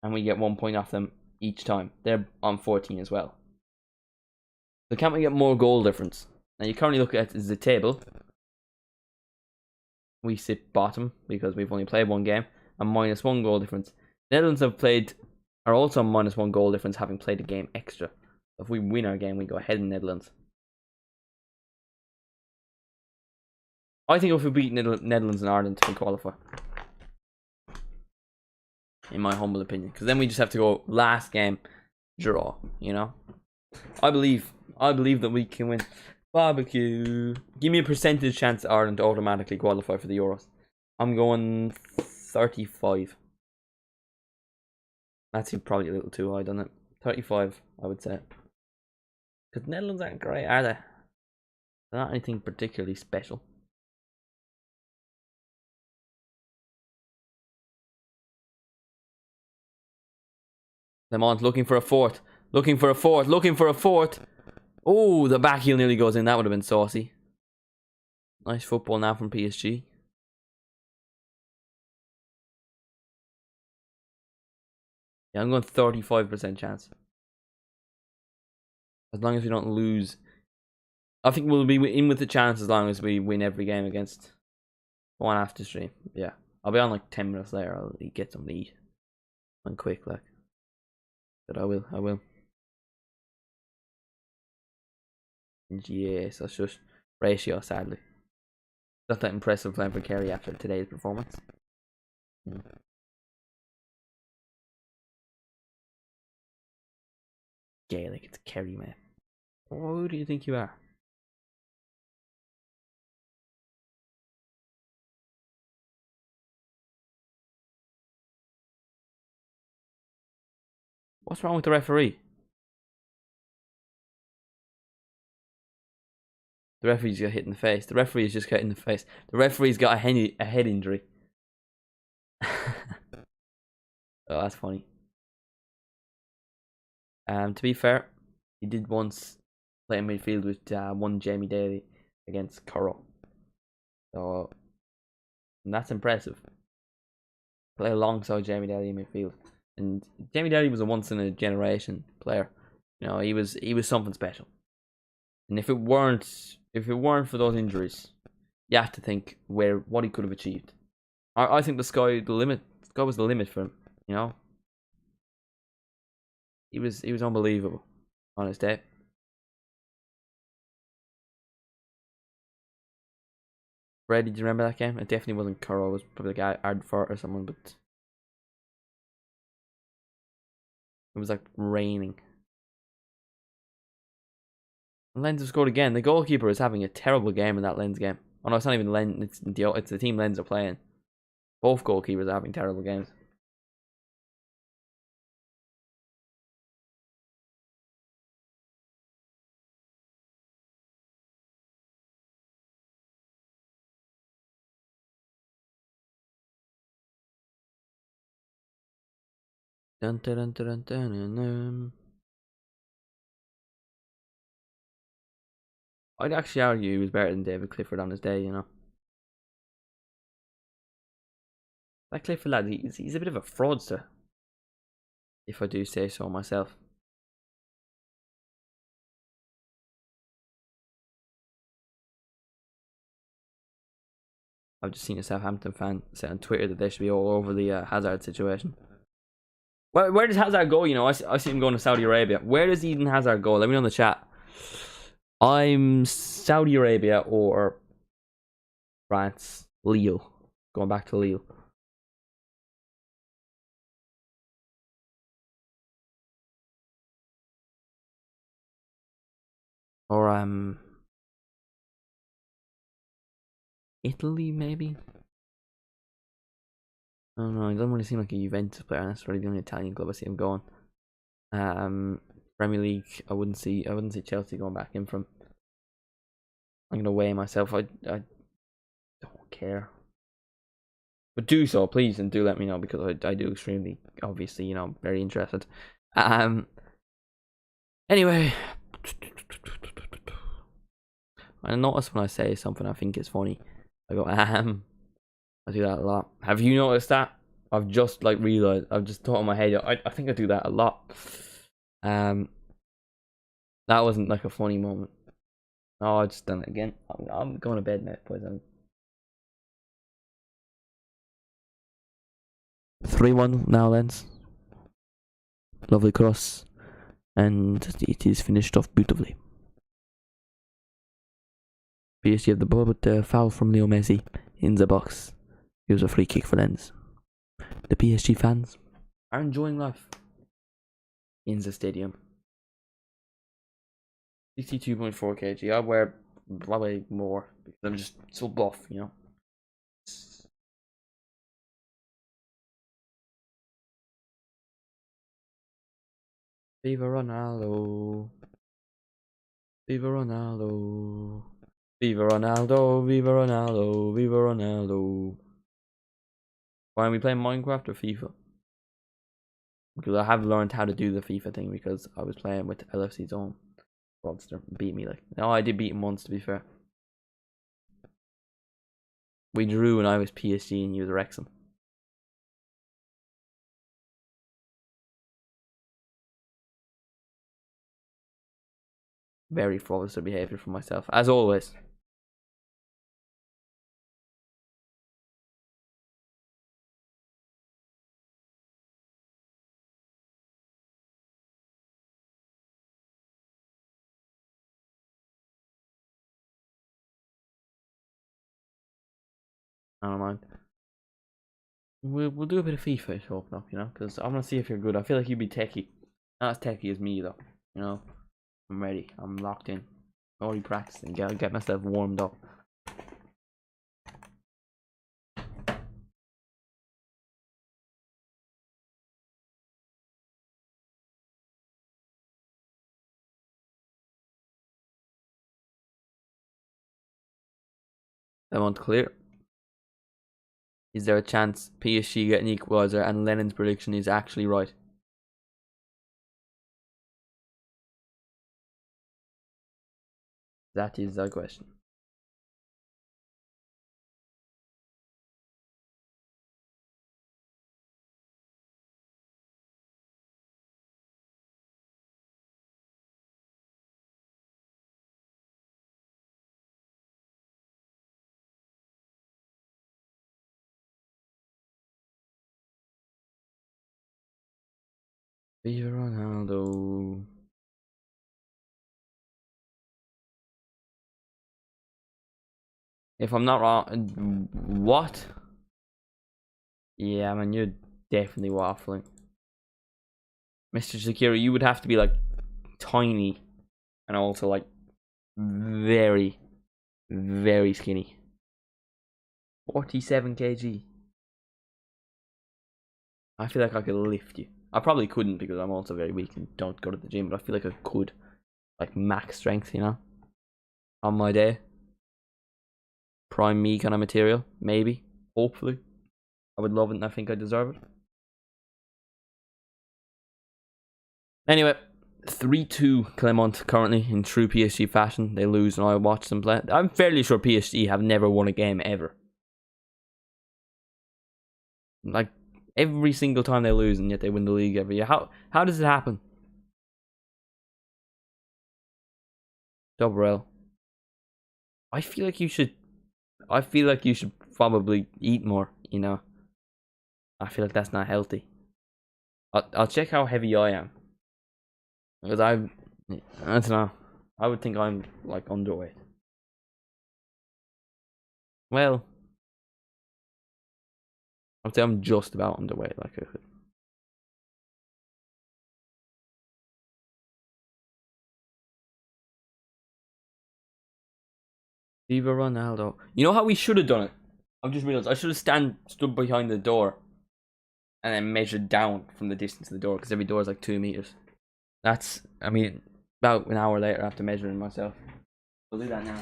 And we get 1 point off them each time. They're on 14 as well. So can't we get more goal difference? Now you currently look at the table. We sit bottom because we've only played 1 game and -1 goal difference. Netherlands are also on -1 goal difference, having played a game extra. If we win our game, we go ahead in Netherlands. I think if we beat Netherlands and Ireland, we qualify. In my humble opinion, because then we just have to go last game draw. You know, I believe that we can win. Barbecue. Give me a percentage chance Ireland to automatically qualify for the Euros. I'm going 35. That's probably a little too high, doesn't it? 35, I would say. Because Netherlands aren't great, are they? They're not anything particularly special. Clermont looking for a fourth. Looking for a fourth. Looking for a fourth. Oh, the back heel nearly goes in. That would have been saucy. Nice football now from PSG. Yeah, I'm going 35% chance. As long as we don't lose. I think we'll be in with the chance as long as we win every game against one after stream. Yeah. I'll be on like 10 minutes later. I'll get something to eat. And quick, like. But I will. Yes, that's just ratio, sadly. Not that impressive playing for Kerry after today's performance. Gaelic, it's Kerry, man. Oh, who do you think you are? What's wrong with the referee? The referee's got hit in the face. The referee's just got hit in the face. The referee's got a head injury. Oh, that's funny. To be fair, he did once play in midfield with one Jamie Daly against Currow. So that's impressive. Play alongside Jamie Daly in midfield. And Jamie Daly was a once in a generation player. You know, he was something special. And if it weren't for those injuries, you have to think what he could have achieved. I think the sky was the limit for him, you know. He was unbelievable on his day. Brady, do you remember that game? It definitely wasn't Currow, it was probably like Ardfort or someone, but it was like raining. Lens have scored again. The goalkeeper is having a terrible game in that Lens game. Oh no, it's not even Lens. It's the team Lens are playing. Both goalkeepers are having terrible games. Dun, dun, dun, dun, dun, dun, dun. I'd actually argue he was better than David Clifford on his day, you know. That Clifford lad, he's a bit of a fraudster, if I do say so myself. I've just seen a Southampton fan say on Twitter that they should be all over the Hazard situation. Where does Hazard go? You know, I see him going to Saudi Arabia. Where does Eden Hazard go? Let me know in the chat. I'm Saudi Arabia or France. Lille. Going back to Lille. Or Italy maybe? I don't know, he doesn't really seem like a Juventus player. That's really the only Italian club I see him going. Premier League, I wouldn't see Chelsea going back in from. I'm gonna weigh myself. I don't care. But do so, please, and do let me know, because I do extremely, obviously, you know, very interested. Anyway, I notice when I say something I think is funny, I go I do that a lot. Have you noticed that? I've just like realized. I've just thought in my head. I think I do that a lot. Um, that wasn't like a funny moment. Oh, I just done it again. I'm going to bed now, boys. 3-1 now, Lens. Lovely cross, and it is finished off beautifully. PSG have the ball, but the foul from Leo Messi in the box. It was a free kick for Lens. The PSG fans are enjoying life in the stadium. 62.4 kg. I wear probably more because I'm just so buff, you know. Viva Ronaldo. Viva Ronaldo. Viva Ronaldo. Viva Ronaldo. Viva Ronaldo. Why are we playing Minecraft or FIFA? Because I have learned how to do the FIFA thing because I was playing with LFC's own. Fraudster beat me like. No, I did beat him once, to be fair. We drew when I was PSG and you was Wrexham. Very fraudster behaviour from myself, as always. I don't mind. We'll do a bit of FIFA talking up, you know, because I want to see if you're good. I feel like you'd be techie. Not as techie as me though, you know. I'm ready. I'm locked in. Already practicing. Get myself warmed up. I want clear. Is there a chance PSG get an equaliser and Lennon's prediction is actually right? That is the question. Viva Ronaldo. If I'm not wrong, what? Yeah, man, you're definitely waffling. Mr. Shakira, you would have to be like tiny and also like very, very skinny. 47 kg. I feel like I could lift you. I probably couldn't because I'm also very weak and don't go to the gym, but I feel like I could. Like max strength, you know? On my day. Prime me kind of material. Maybe. Hopefully. I would love it and I think I deserve it. Anyway, 3-2 ClERMONT currently in true PSG fashion. They lose and I watch them play. I'm fairly sure PSG have never won a game ever. Like, every single time they lose and yet they win the league every year. How does it happen? Double L. I feel like you should probably eat more, you know. I feel like that's not healthy. I'll check how heavy I am. Because I don't know. I would think I'm like underweight. Well, I'd say I'm just about underweight. Like, Viva Ronaldo. You know how we should have done it? I've just realized I should have stood behind the door and then measured down from the distance of the door because every door is like 2 meters. That's, I mean, about an hour later after measuring myself. I'll do that now.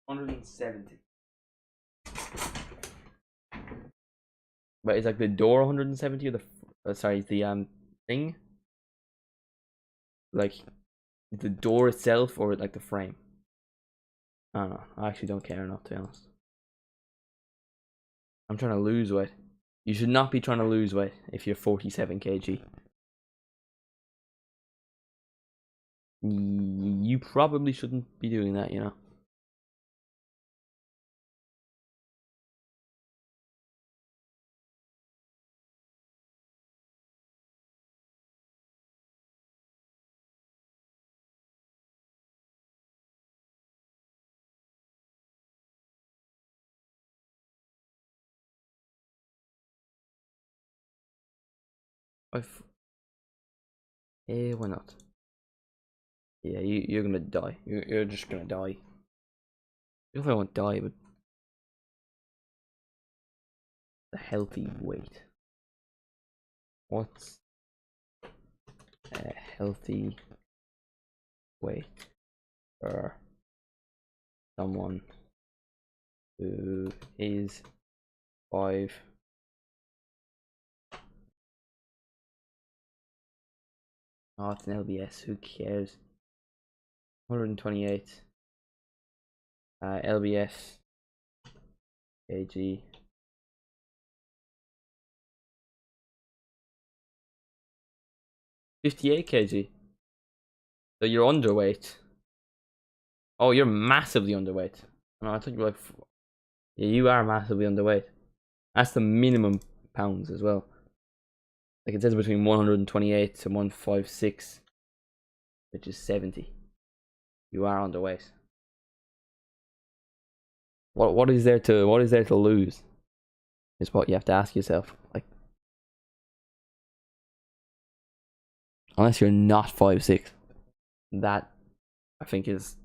170. But is like the door 170 or the sorry, the thing? Like the door itself or like the frame? I don't know. I actually don't care enough, to be honest. I'm trying to lose weight. You should not be trying to lose weight if you're 47 kg. You probably shouldn't be doing that, you know. Why not? Yeah, you're gonna die. You're just gonna die. If I won't die, but the healthy weight. What's a healthy weight for someone who is 5? Oh, it's an LBS. Who cares? 128. LBS. kg. 58 kg. So you're underweight. Oh, you're massively underweight. No, I thought you were like. Yeah, you are massively underweight. That's the minimum pounds as well. Like it says between 128 to 156, which is 70. You are underweight. What is there to lose? Is what you have to ask yourself. Like, unless you're not 5'6", that I think is.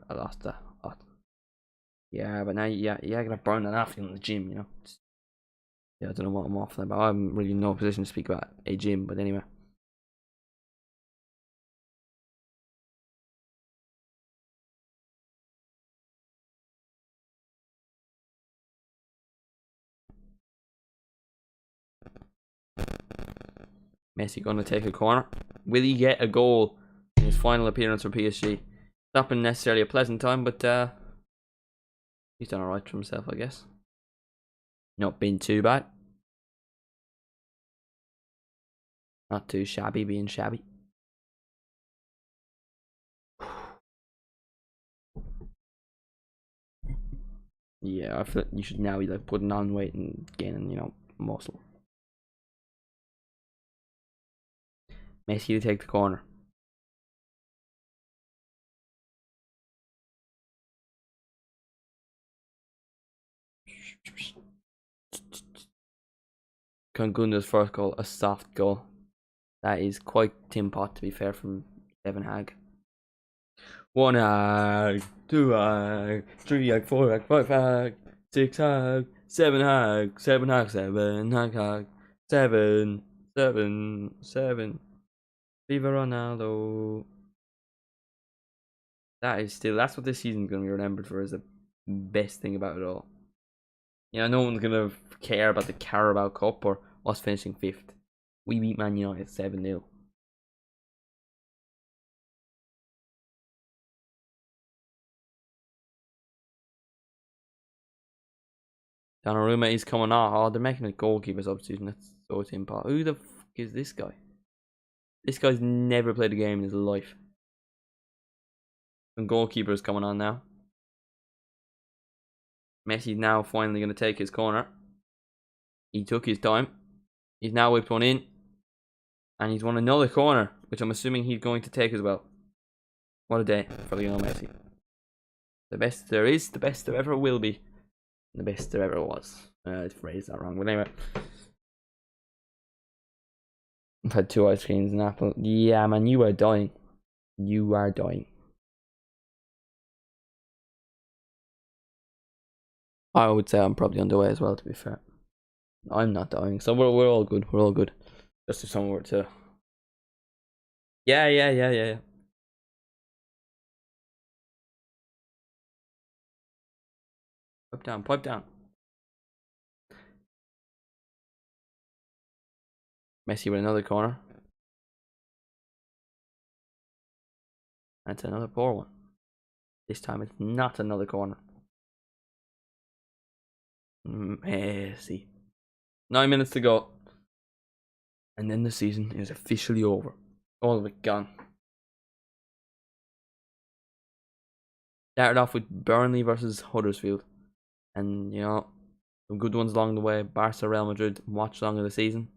I lost that. Yeah, but now you're gonna burn that off in the gym, you know. Yeah, I don't know what I'm waffling about. I'm really in no position to speak about a gym, but anyway. Messi gonna take a corner. Will he get a goal in his final appearance for PSG? Not been necessarily a pleasant time, but he's done alright for himself, I guess. Not been too bad. Not too shabby being shabby. Yeah, I feel like you should now be like putting on weight and gaining, you know, muscle. Messi to take the corner. Kangunda's first goal, a soft goal. That is quite Tim Pot, to be fair, from Devin Hag. 1 hag, 2 hag, 3 hag, 4 hag, 5 hag, 6 hag, 7 hag, 7 hag, 7 hag, 7, 7, 7. Viva Ronaldo. That's what this season's gonna be remembered for, is the best thing about it all. You know, no one's gonna care about the Carabao Cup or us finishing 5th. We beat Man United 7-0. Donnarumma is coming on. Oh, they're making a goalkeeper substitution. That's so Tim Pot. Who the fuck is this guy? This guy's never played a game in his life. And goalkeeper is coming on now. Messi's now finally going to take his corner. He took his time. He's now whipped one in. And he's won another corner, which I'm assuming he's going to take as well. What a day for Lionel Messi. The best there is, the best there ever will be. The best there ever was. I phrased that wrong, but anyway. I've had 2 ice creams and apple. Yeah, man, you are dying. You are dying. I would say I'm probably underway as well, to be fair. I'm not dying, so we're all good. We're all good. Just if someone were to. Yeah. Pipe down, pipe down. Messi with another corner. That's another poor one. This time it's not another corner. Messi. 9 minutes to go. And then the season is officially over. All of it gone. Started off with Burnley versus Huddersfield. And, you know, some good ones along the way. Barca, Real Madrid, watch along of the season.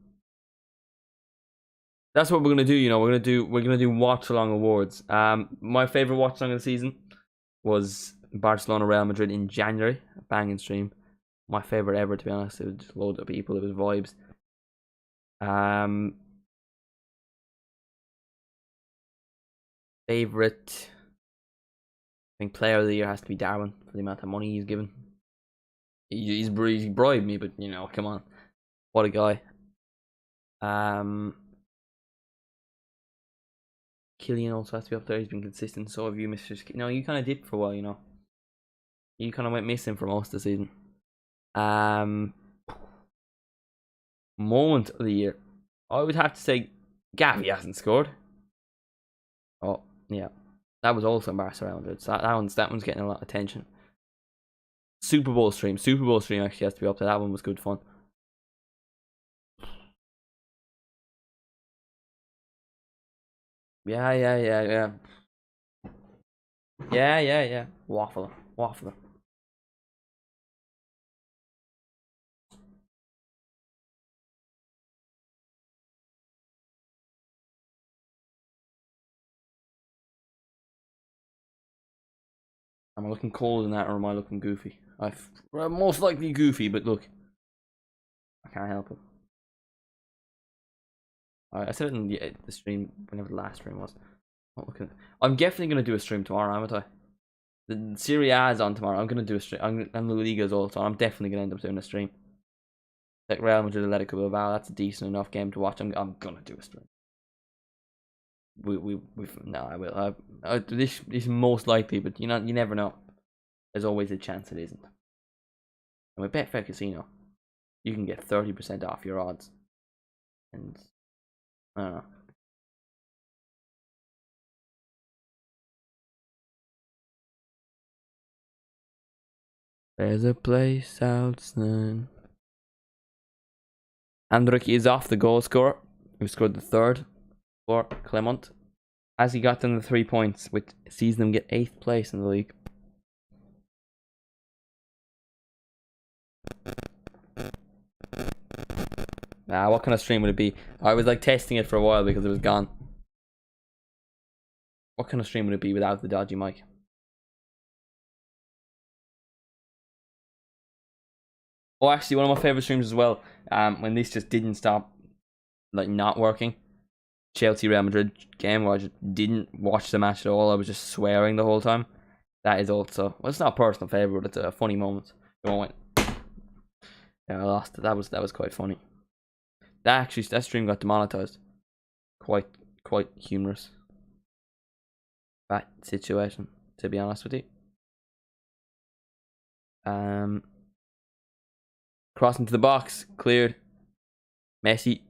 That's what we're gonna do, you know. We're gonna do watch along awards. My favorite watch along of the season was Barcelona Real Madrid in January. A banging stream. My favorite ever, to be honest. It was just loads of people, it was vibes. Favorite, I think player of the year has to be Darwin for the amount of money he's given. He bribed me, but you know, come on, what a guy. Killian also has to be up there. He's been consistent. So have you, Mr. No, you kind of dipped for a while, you know. You kind of went missing for most of the season. Moment of the year, I would have to say Gavi hasn't scored. Oh yeah, that was also Barca Real Madrid. So that one's getting a lot of attention. Super Bowl stream actually has to be up there. That one was good fun. Yeah. Waffler. Am I looking cold in that, or am I looking goofy? I'm most likely goofy, but look, I can't help it. I said it in the stream, whenever the last stream was. I'm definitely gonna do a stream tomorrow, aren't I? The Serie A is on tomorrow. I'm gonna do a stream. And the Liga is also. I'm definitely gonna end up doing a stream. Like Real Madrid, Atletico Bilbao. That's a decent enough game to watch. I'm gonna do a stream. No, I will. This is most likely, but you never know. There's always a chance it isn't. And with Betfair Casino, you can get 30% off your odds. And I don't know. There's a place outside. Andrik is off the goal scorer, who scored the third for ClERMONT, as he got them the 3 points, which sees them get 8th place in the league. What kind of stream would it be? I was like testing it for a while because it was gone. What kind of stream would it be without the dodgy mic? Oh, actually, one of my favorite streams as well. When this just didn't stop, like not working. Chelsea Real Madrid game where I just didn't watch the match at all. I was just swearing the whole time. That is also, well, it's not a personal favorite, but it's a funny moment. Yeah, I lost. That was quite funny. That stream got demonetized. Quite humorous. That situation, to be honest with you. Crossing to the box, cleared. Messi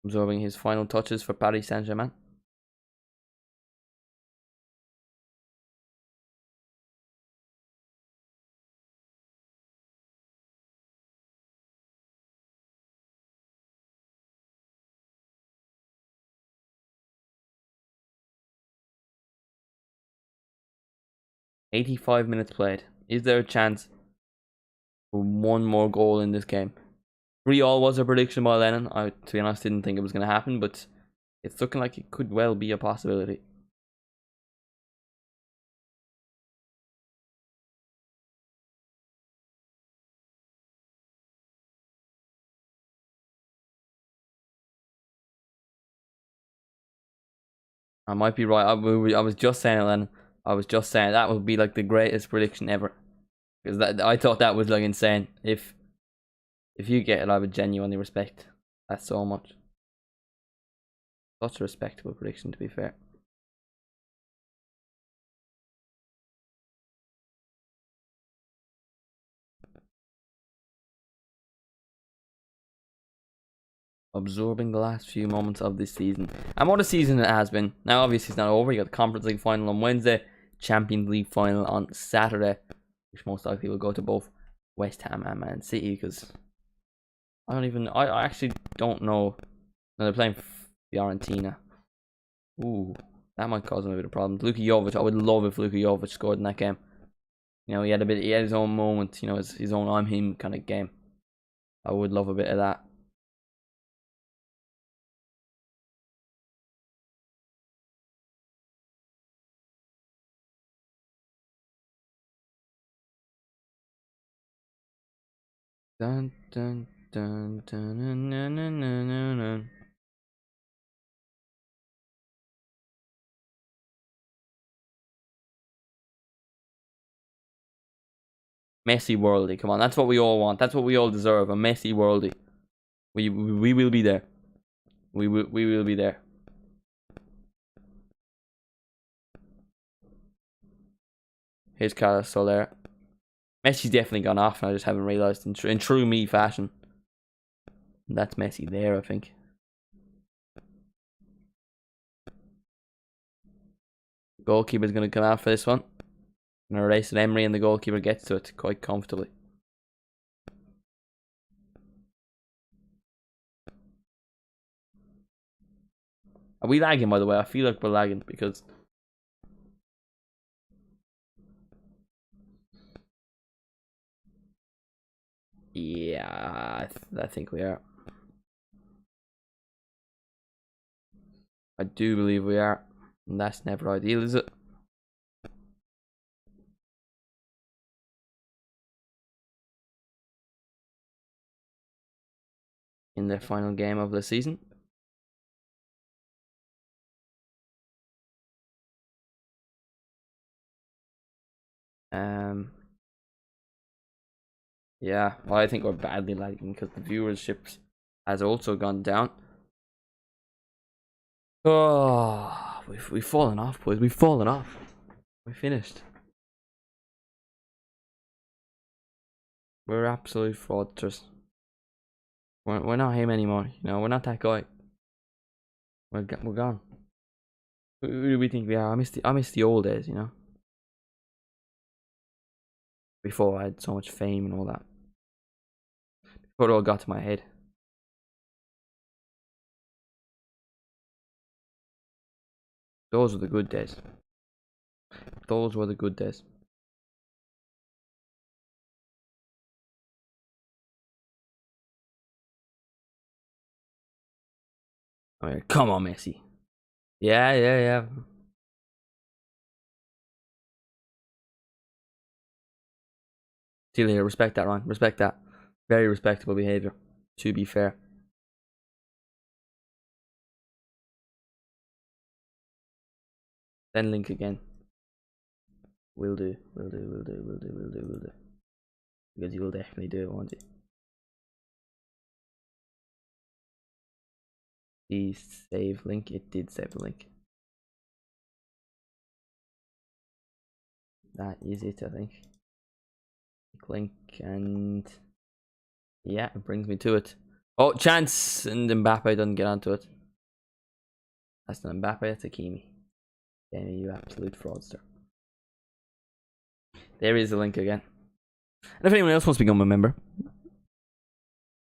absorbing his final touches for Paris Saint-Germain. "85 minutes played. Is there a chance for one more goal in this game?" 3-3 was a prediction by Lennon. I, to be honest, didn't think it was going to happen, but it's looking like it could well be a possibility. I might be right. I was just saying it, Lennon. I was just saying that would be like the greatest prediction ever. Because that I thought that was like insane. If you get it, I would genuinely respect that so much. Such a respectable prediction, to be fair. Absorbing the last few moments of this season. And what a season it has been. Now, obviously, it's not over. You got the Conference League final on Wednesday, Champions League final on Saturday, which most likely will go to both West Ham and Man City, because I actually don't know. No, they're playing Fiorentina. Ooh, that might cause him a bit of problems. Luka Jovic, I would love if Luka Jovic scored in that game. You know, he had his own moment, you know, his own I'm him kind of game. I would love a bit of that. Dun dun dun dun dun dun dun dun dun. Messi worldy, come on, that's what we all want. That's what we all deserve. A Messi worldy. We will be there. We will be there. Here's Carlos Soler. Messi's definitely gone off, and I just haven't realised in true me fashion. That's Messi there, I think. Goalkeeper's going to come out for this one. And erase it, Emery, and the goalkeeper gets to it quite comfortably. Are we lagging, by the way? I feel like we're lagging because... Yeah, I think we are. I do believe we are. And that's never ideal, is it? In the final game of the season. Yeah, well, I think we're badly lagging because the viewership has also gone down. Oh, we've fallen off, boys. We've fallen off. We finished. We're absolute fraudsters. We're not him anymore. You know, we're not that guy. We're gone. Who do we think we are? I miss the old days, you know. Before I had so much fame and all that. Before it all got to my head. Those were the good days. Those were the good days. I mean, come on, Messi. Yeah. Still here. Respect that, Ryan. Respect that. Very respectable behaviour, to be fair. Then link again. Will do. Because you will definitely do it, won't you? The save link. It did save the link. That is it, I think. Link and yeah, it brings me to it. Oh, chance, and Mbappe doesn't get onto it. That's not Mbappe, that's Hakimi. Damn you, absolute fraudster. There is the link again. And if anyone else wants to become a member,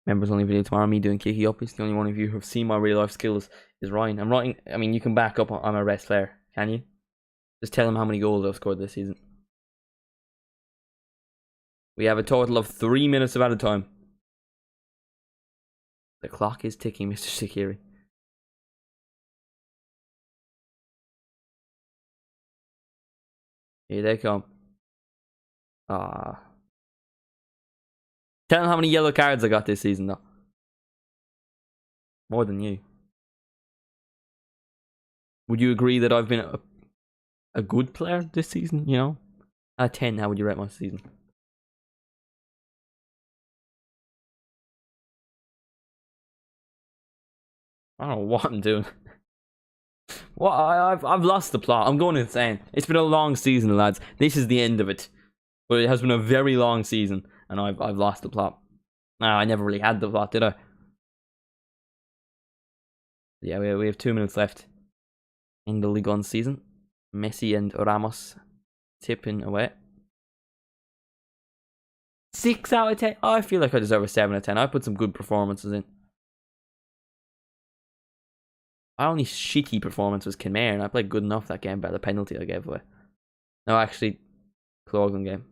members only video tomorrow. Me doing Kiki up. It's the only one of you who have seen my real life skills is Ryan. I'm writing. I mean, you can back up. I'm a best player, can you? Just tell him how many goals I've scored this season. We have a total of 3 minutes of added time. The clock is ticking, Mr. Shaqiri. Here they come. Ah. Tell him how many yellow cards I got this season, though. More than you. Would you agree that I've been a good player this season? You know, out of 10, how would you rate my season? I don't know what I'm doing. What? I've lost the plot. I'm going insane. It's been a long season, lads. This is the end of it. But it has been a very long season, and I've lost the plot. No, I never really had the plot, did I? Yeah, we have 2 minutes left in the Ligue 1 season. Messi and Ramos tipping away. 6 out of 10. Oh, I feel like I deserve a 7 out of 10. I put some good performances in. My only shitty performance was Kinmare, and I played good enough that game by the penalty I gave away. No, actually, closing game.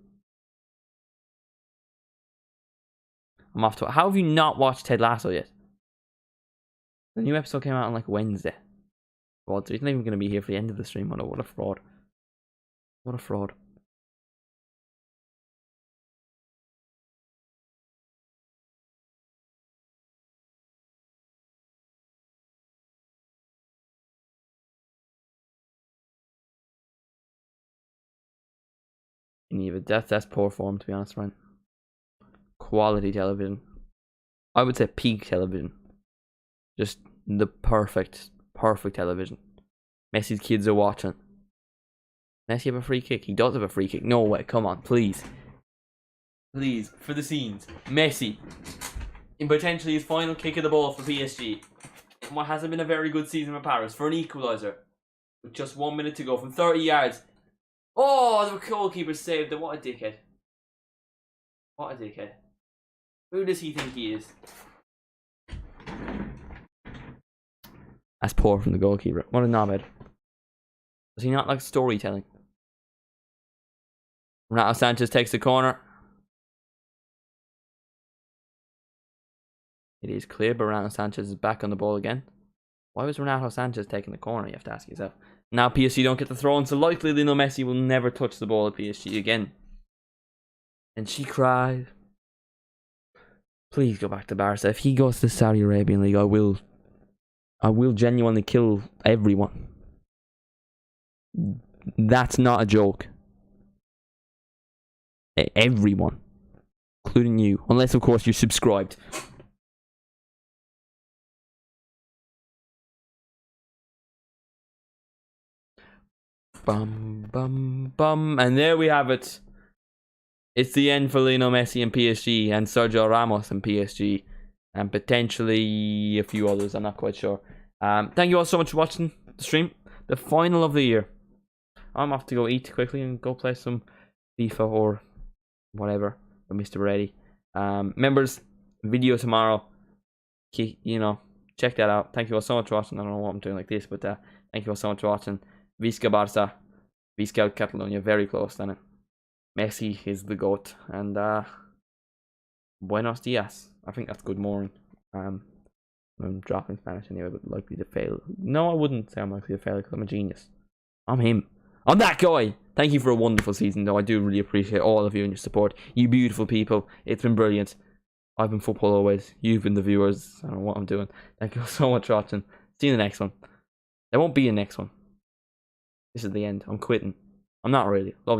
I'm off to it. How have you not watched Ted Lasso yet? The new episode came out on like Wednesday. God, so he's not even going to be here for the end of the stream. What a fraud. What a fraud. That's poor form, to be honest, right? Quality television. I would say peak television. Just the perfect television. Messi's kids are watching. Messi have a free kick? He does have a free kick. No way, come on, please. Please, for the scenes. Messi, in potentially his final kick of the ball for PSG. In what hasn't been a very good season for Paris, for an equaliser. With just 1 minute to go from 30 yards. Oh, the goalkeeper saved it. What a dickhead. What a dickhead. Who does he think he is? That's poor from the goalkeeper. What a knobhead. Does he not like storytelling? Renato Sanchez takes the corner. It is clear, but Renato Sanchez is back on the ball again. Why was Renato Sanchez taking the corner? You have to ask yourself. Now PSG don't get the throw, and so likely Lionel Messi will never touch the ball at PSG again. And she cried. Please go back to Barca. If he goes to the Saudi Arabian League, I will genuinely kill everyone. That's not a joke. Everyone. Including you. Unless, of course, you're subscribed. Bum, bum, bum. And there we have it. It's the end for Lionel Messi and PSG, and Sergio Ramos and PSG, and potentially a few others. I'm not quite sure. Thank you all so much for watching the stream. The final of the year. I'm off to go eat quickly and go play some FIFA or whatever with Mr. Brady. Members, video tomorrow. You know, check that out. Thank you all so much for watching. I don't know what I'm doing like this, but thank you all so much for watching. Visca Barça, Visca Catalonia, very close then. Messi is the GOAT, and buenos dias. I think that's good morning. I'm dropping Spanish anyway, but likely to fail. No, I wouldn't say I'm likely to fail because I'm a genius. I'm him. I'm that guy. Thank you for a wonderful season, though. I do really appreciate all of you and your support. You beautiful people. It's been brilliant. I've been football always. You've been the viewers. I don't know what I'm doing. Thank you so much for watching. See you in the next one. There won't be a next one. This is the end. I'm quitting. I'm not really. Love you.